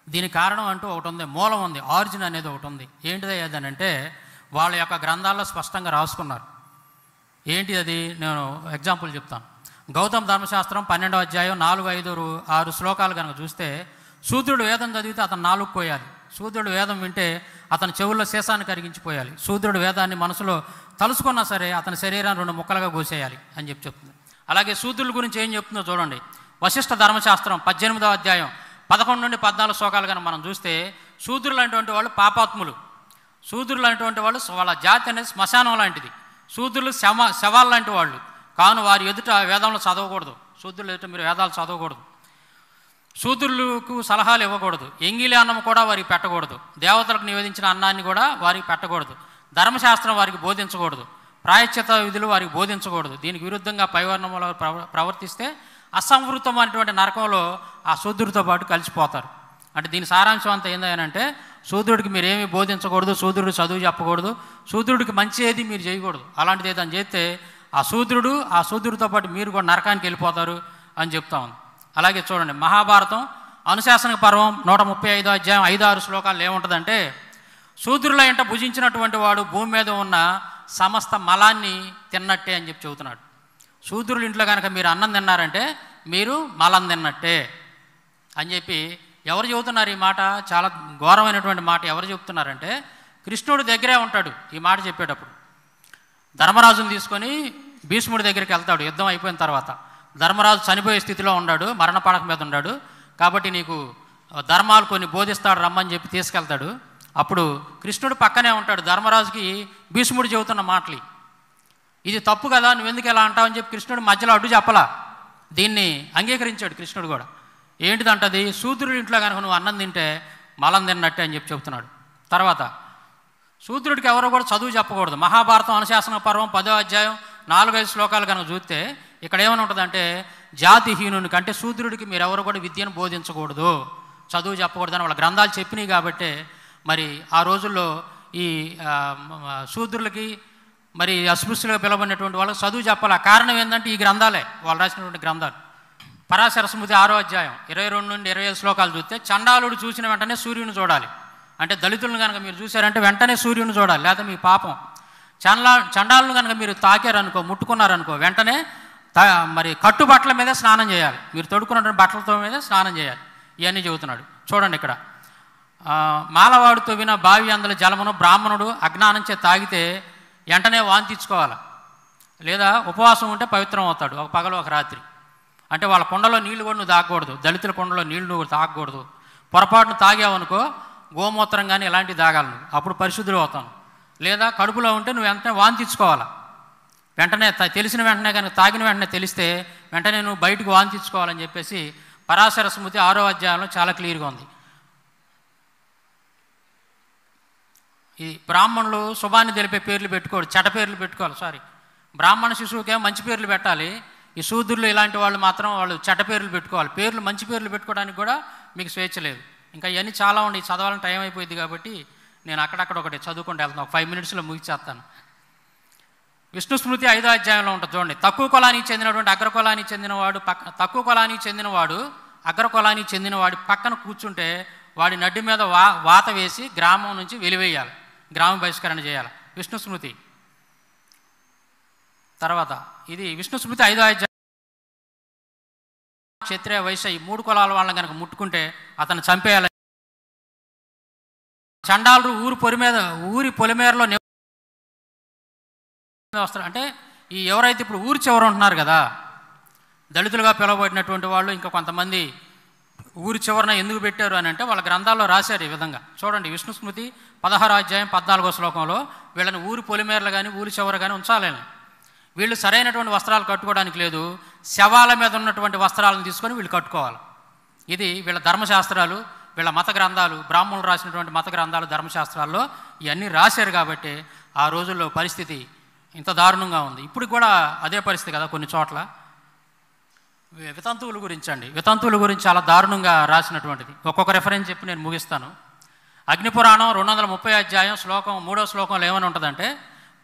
దీనికి కారణం అంటూ ఒకటి ఉంది, మూలం ఉంది, ఆరిజిన్ అనేది ఒకటి ఉంది. ఏంటిది అదేనంటే వాళ్ళ యొక్క గ్రంథాల్లో స్పష్టంగా రాసుకున్నారు. ఏంటి అది? నేను ఎగ్జాంపుల్ చెప్తాను. గౌతమ ధర్మశాస్త్రం 12వ అధ్యాయం 4, 5, 6 శ్లోకాలు కనుక చూస్తే శూద్రుడు వేదం చదివితే అతను నాలుగు కోయాలి, శూద్రుడు వేదం వింటే అతని చెవుల్లో శేషాన్ని కరిగించిపోయాలి, శూద్రుడు వేదాన్ని మనసులో తలుసుకున్నా సరే అతని శరీరాన్ని 2 ముక్కలుగా కోసేయాలి అని చెప్తుంది. అలాగే శూద్రుల గురించి ఏం చెప్తుందో చూడండి. వశిష్ఠ ధర్మశాస్త్రం 18వ అధ్యాయం 11 నుండి 14 శ్లోకాలు కనుక మనం చూస్తే శూద్రులు అనేటువంటి వాళ్ళు పాపాత్ములు, శూద్రులు అనేటువంటి వాళ్ళు వాళ్ళ జాతి అనేది శ్మశానం లాంటిది, శూద్రులు శవాలు లాంటి వాళ్ళు కావున వారి ఎదుట వేదంలో చదవకూడదు, శూద్రులు ఎదుట మీరు వేదాలు చదవకూడదు, శూద్రులకు సలహాలు ఇవ్వకూడదు, ఎంగిలి అన్నం కూడా వారికి పెట్టకూడదు, దేవతలకు నివేదించిన అన్నాన్ని కూడా వారికి పెట్టకూడదు, ధర్మశాస్త్రం వారికి బోధించకూడదు, ప్రాయశ్చిత విధులు వారికి బోధించకూడదు. దీనికి విరుద్ధంగా పైవర్ణంలో ప్రవర్తిస్తే అసంవృతమైనటువంటి నరకంలో ఆ శూద్రుడితో పాటు కలిసిపోతారు. అంటే దీని సారాంశం అంతా ఏంటంటే శూద్రుడికి మీరేమీ బోధించకూడదు, శూద్రుడు చదువు చెప్పకూడదు, శూద్రుడికి మంచి ఏది మీరు చేయకూడదు. అలాంటిది ఏదని చేస్తే ఆ శూద్రుడితో పాటు మీరు కూడా నరకానికి వెళ్ళిపోతారు అని చెప్తా ఉంది. అలాగే చూడండి, మహాభారతం అనుశాసన పర్వం 135వ అధ్యాయం 5-6 శ్లోకాలు ఏముంటుందంటే శూద్రుల ఎంట భుజించినటువంటి వాడు భూమి మీద ఉన్న సమస్త మలాన్ని తిన్నట్టే అని చెప్పి చెబుతున్నాడు. శూద్రుల ఇంట్లో కనుక మీరు అన్నం తిన్నారంటే మీరు మలం తిన్నట్టే అని చెప్పి ఎవరు చెబుతున్నారు ఈ మాట? చాలా ఘోరమైనటువంటి మాట. ఎవరు చెబుతున్నారంటే కృష్ణుడు దగ్గరే ఉంటాడు ఈ మాట చెప్పేటప్పుడు. ధర్మరాజుని తీసుకొని భీష్ముడి దగ్గరికి వెళ్తాడు. యుద్ధం అయిపోయిన తర్వాత ధర్మరాజు చనిపోయే స్థితిలో ఉన్నాడు, మరణ పడక మీద ఉన్నాడు. కాబట్టి నీకు ధర్మాలు కొన్ని బోధిస్తాడు రమ్మని చెప్పి తీసుకెళ్తాడు. అప్పుడు కృష్ణుడు పక్కనే ఉంటాడు. ధర్మరాజుకి భీష్ముడు చెబుతున్న మాటలు, ఇది తప్పు కదా, నువ్వెందుకు ఎలా అంటావు అని చెప్పి కృష్ణుడు మధ్యలో అడ్డు చెప్పలా. దీన్ని అంగీకరించాడు కృష్ణుడు కూడా. ఏంటిదంటది? శూద్రుడి ఇంట్లో కనుక నువ్వు అన్నం తింటే మలం తిన్నట్టే అని చెప్పి చెబుతున్నాడు. తర్వాత శూద్రుడికి ఎవరో కూడా చదువు చెప్పకూడదు. మహాభారతం అనుశాసన పర్వం 10వ అధ్యాయం 4-5 శ్లోకాలు కనుక చూస్తే ఇక్కడ ఏమని ఉంటుందంటే జాతిహీనుని కంటే శూద్రుడికి మీరెవరు కూడా విద్యను బోధించకూడదు, చదువు చెప్పకూడదు అని వాళ్ళ గ్రంథాలు చెప్పినాయి. కాబట్టి మరి ఆ రోజుల్లో ఈ శూద్రులకి మరి అస్పృశ్యులుగా పిలవబడినటువంటి వాళ్ళకి చదువు చెప్పాలి. కారణం ఏంటంటే ఈ గ్రంథాలే, వాళ్ళు రాసినటువంటి గ్రంథాలు. పరాశర స్మృతి 6వ అధ్యాయం 22 నుండి 25 శ్లోకాలు చూస్తే చండాలుడు చూసిన వెంటనే సూర్యుని చూడాలి. అంటే దళితులను కనుక మీరు చూశారంటే వెంటనే సూర్యుని చూడాలి, లేదా మీ పాపం. చండాలను కనుక మీరు తాకారనుకో, ముట్టుకున్నారనుకో, వెంటనే మరి కట్టుబట్టల మీద స్నానం చేయాలి, మీరు తొడుక్కున్నటువంటి బట్టలతో మీద స్నానం చేయాలి. ఇవన్నీ చెబుతున్నాడు. చూడండి ఇక్కడ, మాలవాడు తవ్విన బావి అందులో జలమును బ్రాహ్మణుడు అజ్ఞానంచే తాగితే వెంటనే వాంతించుకోవాలి, లేదా ఉపవాసం ఉంటే పవిత్రం అవుతాడు ఒక పగలు ఒక రాత్రి. అంటే వాళ్ళ కొండలో నీళ్లు కూడా నువ్వు తాగకూడదు, దళితుల కొండలో నీళ్లు నువ్వు తాగకూడదు. పొరపాటును తాగావనుకో గోమూత్రం కానీ ఇలాంటివి తాగాలి నువ్వు, అప్పుడు పరిశుద్ధులు అవుతాను. లేదా కడుపులో ఉంటే నువ్వు వెంటనే వాంతించుకోవాలి, వెంటనే తెలిసిన వెంటనే కనుక తాగిన వెంటనే తెలిస్తే వెంటనే నువ్వు బయటకు వాంతించుకోవాలని చెప్పేసి పరాశర స్మృతి 6వ అధ్యాయంలో చాలా క్లియర్గా ఉంది. ఈ బ్రాహ్మణులు శుభాన్ని తెలిపే పేర్లు పెట్టుకోడు, చెడ్డ పేర్లు పెట్టుకోవాలి. బ్రాహ్మణ శిశువుకేమో మంచి పేర్లు పెట్టాలి. ఈ శూద్రులు ఇలాంటి వాళ్ళు మాత్రం వాళ్ళు చెడ్డ పేర్లు పెట్టుకోవాలి. మంచి పేర్లు పెట్టుకోవడానికి కూడా మీకు స్వేచ్ఛ లేదు. ఇంకా ఇవన్నీ చాలా ఉండి చదవాలని టైం అయిపోయింది కాబట్టి నేను అక్కడక్కడ ఒకటి చదువుకుంటూ వెళ్తాను, ఒక 5 మినిట్స్లో ముగిచేస్తాను. విష్ణు స్మృతి 5వ అధ్యాయంలో ఉంటుంది చూడండి. తక్కువ కులానికి చెందినటువంటి అగ్రకులానికి చెందినవాడు తక్కువ కులానికి చెందినవాడు అగ్రకులానికి చెందిన వాడి పక్కన కూర్చుంటే వాడి నడ్డి మీద వాత వేసి గ్రామం నుంచి వెలివేయాలి, గ్రామ బహిష్కరణ చేయాలి. విష్ణు స్మృతి. తర్వాత ఇది విష్ణు స్మృతి 5వ అధ్యాయం. క్షత్రియ వైశ్య ఈ 3 కులాల వాళ్ళని కనుక ముట్టుకుంటే అతను చంపేయాలి. చండాలు ఊరి పొలిమేరలో వస్తారు. అంటే ఈ ఎవరైతే ఇప్పుడు ఊరి చివర ఉంటున్నారు కదా, దళితులుగా పిలువబడినటువంటి వాళ్ళు, ఇంకా కొంతమంది ఊరి చివరన ఎందుకు పెట్టారు అని అంటే వాళ్ళ గ్రంథాల్లో రాశారు ఈ విధంగా. చూడండి, విష్ణు స్మృతి 16వ అధ్యాయం 14వ శ్లోకంలో వీళ్ళని ఊరి పొలిమేరలు కానీ ఊరి చివర కానీ ఉంచాలని. వీళ్ళు సరైనటువంటి వస్త్రాలు కట్టుకోవడానికి లేదు, శవాల మీద ఉన్నటువంటి వస్త్రాలను తీసుకొని వీళ్ళు కట్టుకోవాలి. ఇది వీళ్ళ ధర్మశాస్త్రాలు, వీళ్ళ మత గ్రంథాలు, బ్రాహ్మణులు రాసినటువంటి మత గ్రంథాలు, ధర్మశాస్త్రాల్లో ఇవన్నీ రాశారు. కాబట్టి ఆ రోజుల్లో పరిస్థితి ఇంత దారుణంగా ఉంది. ఇప్పుడు కూడా అదే పరిస్థితి కదా కొన్ని చోట్ల. వితంతువుల గురించి అండి, వితంతువుల గురించి చాలా దారుణంగా రాసినటువంటిది. ఒక్కొక్క రెఫరెన్స్ చెప్పి నేను ముగిస్తాను. అగ్నిపురాణం 230వ అధ్యాయం 3వ శ్లోకంలో ఏమని ఉంటుందంటే,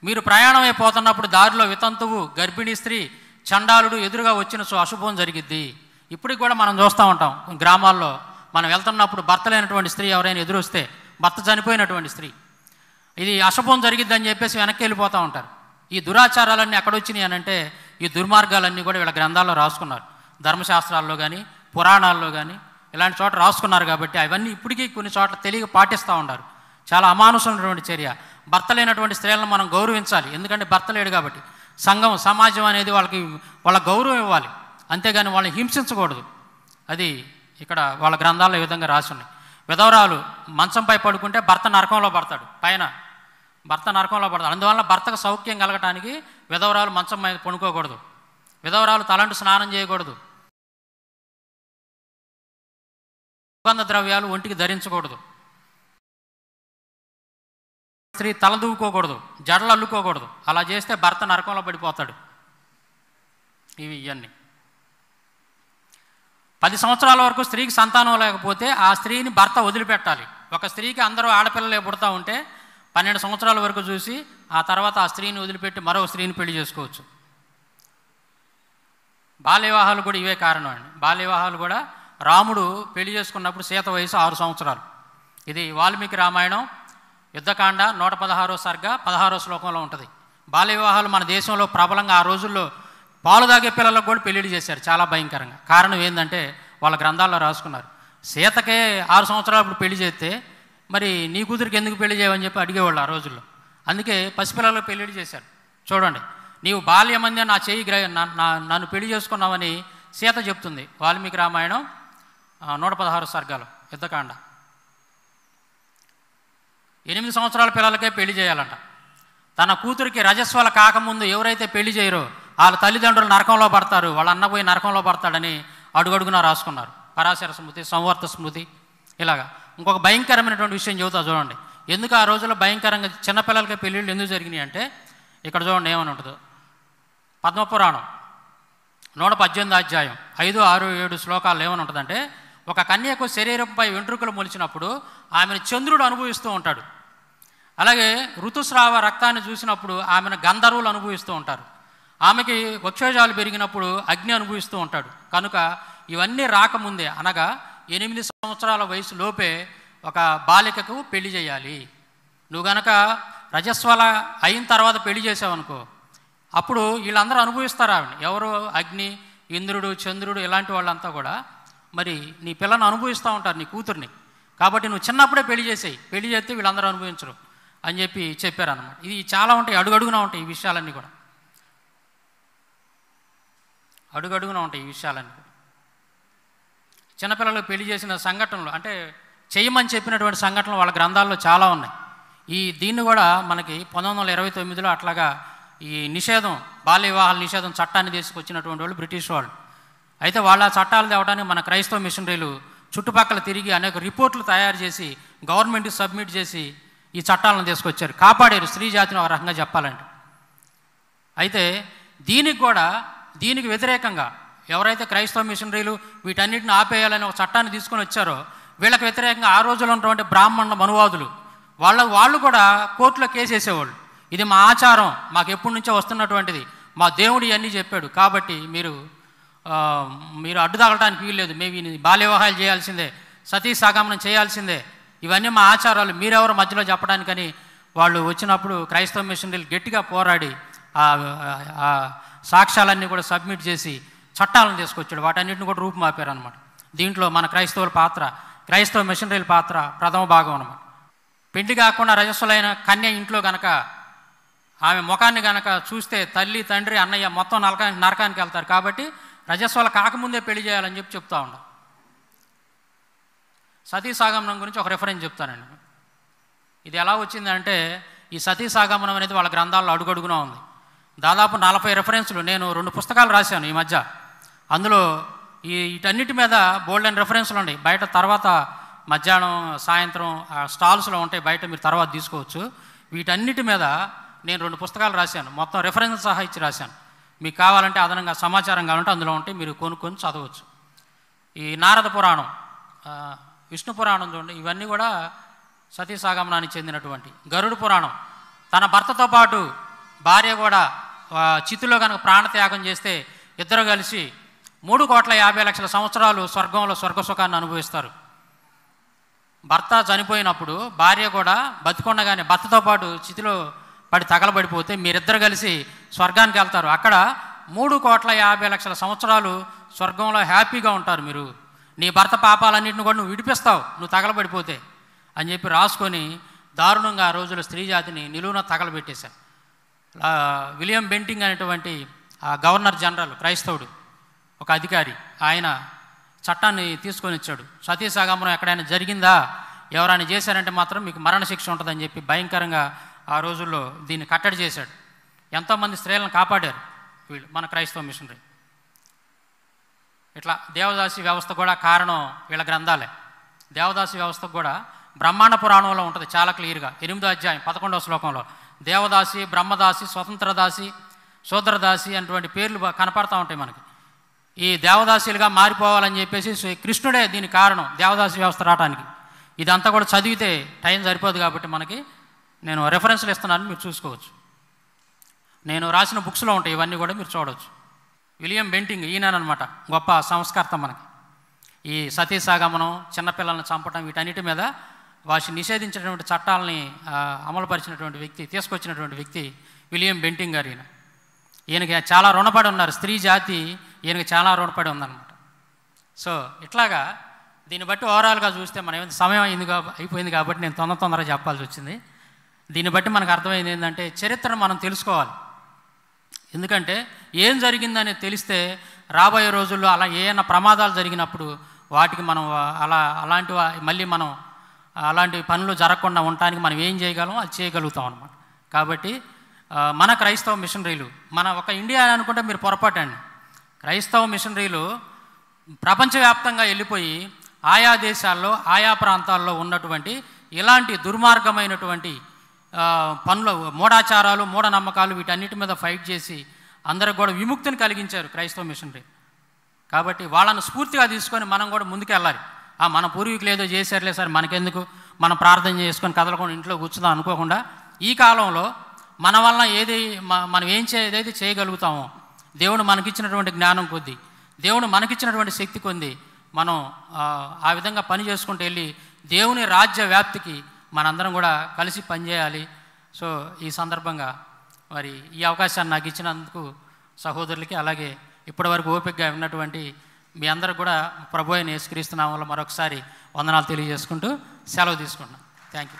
మీరు ప్రయాణం అయిపోతున్నప్పుడు దారిలో వితంతువు, గర్భిణీ స్త్రీ, చండాలుడు ఎదురుగా వచ్చిన అశుభం జరిగిద్ది. ఇప్పటికి కూడా మనం చూస్తూ ఉంటాం గ్రామాల్లో. మనం వెళ్తున్నప్పుడు భర్త లేనటువంటి స్త్రీ ఎవరైనా ఎదురొస్తే, భర్త చనిపోయినటువంటి స్త్రీ, ఇది అశుభం జరిగిద్దని చెప్పేసి వెనక్కి వెళ్ళిపోతూ ఉంటారు. ఈ దురాచారాలన్నీ ఎక్కడొచ్చినాయి అని అంటే ఈ దుర్మార్గాలన్నీ కూడా వీళ్ళ గ్రంథాల్లో రాసుకున్నారు. ధర్మశాస్త్రాల్లో కానీ పురాణాల్లో కానీ ఇలాంటి చోట రాసుకున్నారు. కాబట్టి అవన్నీ ఇప్పటికీ కొన్ని చోట్ల తెలియక పాటిస్తూ ఉంటారు. చాలా అమానుషమైనటువంటి చర్య. భర్త లేనటువంటి స్త్రీలను మనం గౌరవించాలి, ఎందుకంటే భర్త లేడు కాబట్టి. సంఘం, సమాజం అనేది వాళ్ళ గౌరవం ఇవ్వాలి, అంతేగాని వాళ్ళని హింసించకూడదు. అది ఇక్కడ వాళ్ళ గ్రంథాల్లో ఈ విధంగా రాసి ఉన్నాయి. విధవరాలు మంచంపై పడుకుంటే భర్త నరకంలో పడతాడు, పైన భర్త నరకంలో పడతాడు. అందువల్ల భర్తకు సౌఖ్యం కలగటానికి విధవరాలు మంచం మీద పడుకోకూడదు, విధవరాలు తలంటు స్నానం చేయకూడదు, సుగంధ ద్రవ్యాలు ఒంటికి ధరించకూడదు, స్త్రీ తల దూకోకూడదు, జడలు అల్లుకోకూడదు. అలా చేస్తే భర్త నరకంలో పడిపోతాడు. ఇవన్నీ 10 సంవత్సరాల వరకు స్త్రీకి సంతానం లేకపోతే ఆ స్త్రీని భర్త వదిలిపెట్టాలి. ఒక స్త్రీకి అందరూ ఆడపిల్లలే పుడతా ఉంటే 12 సంవత్సరాల వరకు చూసి ఆ తర్వాత ఆ స్త్రీని వదిలిపెట్టి మరో స్త్రీని పెళ్లి చేసుకోవచ్చు. బాల్య వివాహాలు కూడా ఇవే కారణం అండి. బాల్య వివాహాలు కూడా రాముడు పెళ్లి చేసుకున్నప్పుడు సీత వయసు 6 సంవత్సరాలు. ఇది వాల్మీకి రామాయణం యుద్ధకాండ 116వ సర్గ 16వ శ్లోకంలో ఉంటుంది. బాల్య వివాహాలు మన దేశంలో ప్రబలంగా ఆ రోజుల్లో పాలు తాగే పిల్లలకు కూడా పెళ్లిళ్ళు చేశారు, చాలా భయంకరంగా. కారణం ఏంటంటే వాళ్ళ గ్రంథాల్లో రాసుకున్నారు. సీతకే 6 సంవత్సరాలు పెళ్లి చేస్తే మరి నీ కూతురికి ఎందుకు పెళ్లి చేయమని చెప్పి అడిగేవాళ్ళు ఆ రోజుల్లో. అందుకే పసిపిల్లలకు పెళ్లిళ్ళు చేశారు. చూడండి, నీవు బాల్యమందే నా చేయి నన్ను పెళ్లి చేసుకున్నావని సీత చెప్తుంది వాల్మీకి రామాయణం 116 సర్గాలు యుద్ధకాండ. 8 సంవత్సరాల పిల్లలకే పెళ్లి చేయాలంట. తన కూతురికి రజస్వల కాకముందు ఎవరైతే పెళ్లి చేయరో వాళ్ళ తల్లిదండ్రులు నరకంలో పడతారు, వాళ్ళ అన్న పోయి నరకంలో పడతాడని అడుగడుగున రాసుకున్నారు. పరాశర స్మృతి, సంవర్త స్మృతి. ఇలాగా ఇంకొక భయంకరమైనటువంటి విషయం చెబుతా చూడండి. ఎందుకు ఆ రోజుల్లో భయంకరంగా చిన్నపిల్లలకే పెళ్ళిళ్ళు ఎందుకు జరిగినాయి అంటే ఇక్కడ చూడండి ఏమని ఉంటుందో. పద్మపురాణం 118వ అధ్యాయం 5, 6, 7 శ్లోకాలు ఏమని ఉంటుందంటే, ఒక కన్యకు శరీరంపై వెంట్రుకలు మొలిచినప్పుడు ఆమెను చంద్రుడు అనుభవిస్తూ ఉంటాడు. అలాగే ఋతుస్రావ రక్తాన్ని చూసినప్పుడు ఆమెను గంధర్వులు అనుభవిస్తూ ఉంటారు. ఆమెకి వక్షోజాలు పెరిగినప్పుడు అగ్ని అనుభవిస్తూ ఉంటాడు. కనుక ఇవన్నీ రాకముందే, అనగా 8 సంవత్సరాల వయసు లోపే ఒక బాలికకు పెళ్లి చేయాలి. నువ్వు గనక రజస్వల అయిన తర్వాత పెళ్లి చేసావనుకో, అప్పుడు వీళ్ళందరూ అనుభవిస్తారు ఆవిడ. ఎవరు? అగ్ని, ఇంద్రుడు, చంద్రుడు, ఇలాంటి వాళ్ళంతా కూడా మరి నీ పిల్లను అనుభవిస్తూ ఉంటారు, నీ కూతుర్ని. కాబట్టి నువ్వు చిన్నప్పుడే పెళ్లి చేసేయి, పెళ్లి చేస్తే వీళ్ళందరూ అనుభవించరు అని చెప్పి చెప్పారన్నమాట. ఇది చాలా ఉంటాయి, అడుగడుగునా ఉంటాయి ఈ విషయాలన్నీ కూడా, అడుగడుగునా ఉంటాయి ఈ విషయాలన్నీ కూడా. చిన్నపిల్లలకు పెళ్లి చేసిన సంఘటనలు అంటే చేయమని చెప్పినటువంటి సంఘటనలు వాళ్ళ గ్రంథాల్లో చాలా ఉన్నాయి. దీన్ని కూడా మనకి 1929లో అట్లాగా ఈ నిషేధం, బాల్య వివాహాల నిషేధం చట్టాన్ని తీసుకొచ్చినటువంటి వాళ్ళు బ్రిటిష్ వాళ్ళు. అయితే వాళ్ళ చట్టాలు తేవడానికి మన క్రైస్తవ మిషనరీలు చుట్టుపక్కల తిరిగి అనేక రిపోర్ట్లు తయారు చేసి గవర్నమెంట్కి సబ్మిట్ చేసి ఈ చట్టాలను తీసుకొచ్చారు, కాపాడారు స్త్రీ జాతిని ఒక రకంగా చెప్పాలంటే. అయితే దీనికి వ్యతిరేకంగా ఎవరైతే క్రైస్తవ మిషనరీలు వీటన్నిటిని ఆపేయాలని ఒక చట్టాన్ని తీసుకొని వచ్చారో వీళ్ళకి వ్యతిరేకంగా ఆ రోజుల్లో ఉన్నటువంటి బ్రాహ్మణ మనువాదులు వాళ్ళు కూడా కోర్టులో కేసు వేసేవాళ్ళు. ఇది మా ఆచారం, మాకు ఎప్పటి నుంచో వస్తున్నటువంటిది, మా దేవుడు ఇవన్నీ చెప్పాడు, కాబట్టి మీరు మీరు అడ్డు తగలటానికి వీల్లేదు, మేము బాల్య వివాహాలు చేయాల్సిందే, సతీ సాగమనం చేయాల్సిందే, ఇవన్నీ మా ఆచారాలు, మీరెవరు మధ్యలో చెప్పడానికని వాళ్ళు వచ్చినప్పుడు క్రైస్తవ మిషనరీలు గట్టిగా పోరాడి ఆ సాక్ష్యాలన్నీ కూడా సబ్మిట్ చేసి చట్టాలను తీసుకొచ్చాడు. వాటన్నిటిని కూడా రూపుమాపారు అనమాట. దీంట్లో మన క్రైస్తవుల పాత్ర, క్రైస్తవ మిషనరీల పాత్ర ప్రథమ భాగం అనమాట. పెళ్లి కాకుండా రజస్సులైన కన్య ఇంట్లో కనుక ఆమె ముఖాన్ని కనుక చూస్తే తల్లి, తండ్రి, అన్నయ్య మొత్తం నరకానికి వెళ్తారు. కాబట్టి రజస్వల కాకముందే పెళ్లి చేయాలని చెప్తా ఉన్నాం. సతీ సాగమనం గురించి ఒక రిఫరెన్స్ చెప్తానండి. ఇది ఎలా వచ్చిందంటే, ఈ సతీ సాగమనం అనేది వాళ్ళ గ్రంథాల్లో అడుగడుగునా ఉంది. దాదాపు 40 రెఫరెన్స్లు. నేను 2 పుస్తకాలు రాశాను ఈ మధ్య. అందులో వీటన్నిటి మీద బోల్డెన్ రెఫరెన్స్లు ఉన్నాయి. బయట తర్వాత మధ్యాహ్నం, సాయంత్రం స్టాల్స్లో ఉంటాయి, బయట మీరు తర్వాత తీసుకోవచ్చు. వీటన్నిటి మీద నేను 2 పుస్తకాలు రాశాను. మొత్తం రెఫరెన్స్ సహా ఇచ్చి రాశాను. మీకు కావాలంటే అదనంగా సమాచారం కావాలంటే అందులో ఉంటే మీరు కొనుక్కొని చదవచ్చు. ఈ నారద పురాణం, విష్ణు పురాణం చూడండి, ఇవన్నీ కూడా సతీ సాగమనానికి చెందినటువంటి. గరుడు పురాణం, తన భర్తతో పాటు భార్య కూడా చితిలో కనుక ప్రాణత్యాగం చేస్తే ఇద్దరు కలిసి 3,50,00,000 సంవత్సరాలు స్వర్గంలో స్వర్గసుఖాన్ని అనుభవిస్తారు. భర్త చనిపోయినప్పుడు భార్య కూడా బతికొండగానే భర్తతో పాటు చితిలో పడి తగలబడిపోతే మీరిద్దరు కలిసి స్వర్గానికి వెళ్తారు. అక్కడ 3,50,00,000 సంవత్సరాలు స్వర్గంలో హ్యాపీగా ఉంటారు. మీరు నీ భర్త పాపాలన్నింటిని కూడా నువ్వు విడిపిస్తావు నువ్వు తగలబడిపోతే అని చెప్పి రాసుకొని దారుణంగా ఆ రోజుల్లో స్త్రీ జాతిని నిలువున తగలబెట్టేశారు. విలియం బెంటింగ్ అనేటువంటి గవర్నర్ జనరల్, క్రైస్తవుడు, ఒక అధికారి, ఆయన చట్టాన్ని తీసుకొని ఇచ్చాడు. సతీ సాగమనం ఎక్కడైనా జరిగిందా, ఎవరైనా చేశారంటే మాత్రం మీకు మరణశిక్ష ఉంటుందని చెప్పి భయంకరంగా ఆ రోజుల్లో దీన్ని కట్టడి చేశాడు. ఎంతోమంది స్త్రీలను కాపాడారు వీళ్ళు, మన క్రైస్తవ మిషనరీ. ఇట్లా దేవదాసి వ్యవస్థ కూడా కారణం వీళ్ళ గ్రంథాలే. దేవదాసి వ్యవస్థకు కూడా బ్రహ్మాండ పురాణంలో ఉంటుంది చాలా క్లియర్గా. 8వ అధ్యాయం 11వ శ్లోకంలో దేవదాసి, బ్రహ్మదాసి, స్వతంత్రదాసి, శూద్రదాసి అటువంటి పేర్లు కనపడతా ఉంటాయి మనకి. ఈ దేవదాసీలుగా మారిపోవాలని చెప్పేసి కృష్ణుడే దీనికి కారణం, దేవదాసి వ్యవస్థ రావడానికి. ఇదంతా కూడా చదివితే టైం సరిపోదు కాబట్టి మనకి నేను రెఫరెన్స్లు ఇస్తున్నాను, మీరు చూసుకోవచ్చు. నేను రాసిన బుక్స్లో ఉంటాయి ఇవన్నీ కూడా మీరు చూడవచ్చు. విలియం బెంటింగ్ ఈయననమాట గొప్ప సంస్కర్త మనకి. ఈ సతీ సాగమనం, చిన్నపిల్లల్ని చంపడం, వీటన్నిటి మీద వాటిని నిషేధించినటువంటి చట్టాలని అమలుపరిచినటువంటి వ్యక్తి, తీసుకొచ్చినటువంటి వ్యక్తి విలియం బెంటింగ్ గారు. ఈయనకి చాలా రుణపడి ఉన్నారు స్త్రీ జాతి, ఈయనకి చాలా రుణపడి ఉందన్నమాట. సో ఇట్లాగా దీన్ని బట్టి ఓవరాల్గా చూస్తే మనం సమయం అయిపోయింది కాబట్టి నేను తొందరగా చెప్పాల్సి వచ్చింది. దీన్ని బట్టి మనకు అర్థమైంది ఏంటంటే చరిత్రను మనం తెలుసుకోవాలి. ఎందుకంటే ఏం జరిగిందనేది తెలిస్తే రాబోయే రోజుల్లో అలా ఏమైనా ప్రమాదాలు జరిగినప్పుడు వాటికి మనం మళ్ళీ మనం అలాంటి పనులు జరగకుండా ఉండటానికి మనం ఏం చేయగలం అది చేయగలుగుతాం అన్నమాట. కాబట్టి మన క్రైస్తవ మిషనరీలు, మన ఒక ఇండియా అనుకుంటే మీరు పొరపాటండి. క్రైస్తవ మిషనరీలు ప్రపంచవ్యాప్తంగా వెళ్ళిపోయి ఆయా దేశాల్లో, ఆయా ప్రాంతాల్లో ఉన్నటువంటి ఇలాంటి దుర్మార్గమైనటువంటి పనులు, మూఢాచారాలు, మూఢనమ్మకాలు, వీటన్నిటి మీద ఫైట్ చేసి అందరికి కూడా విముక్తిని కలిగించారు క్రైస్తవ మిషనరీ. కాబట్టి వాళ్ళను స్ఫూర్తిగా తీసుకొని మనం కూడా ముందుకెళ్ళాలి. మన పూర్వీకులు ఏదో చేశారులే సార్ మనకెందుకు, మనం ప్రార్థన చేసుకొని కదలకుండా ఇంట్లో కూర్చుందాం అనుకోకుండా ఈ కాలంలో మన వలన మనం ఏదైతే చేయగలుగుతామో, దేవుడు మనకిచ్చినటువంటి జ్ఞానం కొద్దీ, దేవుడు మనకిచ్చినటువంటి శక్తి కొద్ది మనం ఆ విధంగా పని చేసుకుంటూ వెళ్ళి దేవుని రాజ్య వ్యాప్తికి మనందరం కూడా కలిసి పనిచేయాలి. సో ఈ సందర్భంగా మరి ఈ అవకాశాన్ని నాకు ఇచ్చినందుకు సహోదరులకి, అలాగే ఇప్పటివరకు ఓపికగా ఉన్నటువంటి మీ అందరికి కూడా ప్రభువైన యేసుక్రీస్తు నామములో మరొకసారి వందనాలు తెలియజేసుకుంటూ సెలవు తీసుకుంటున్నాను. Thank you.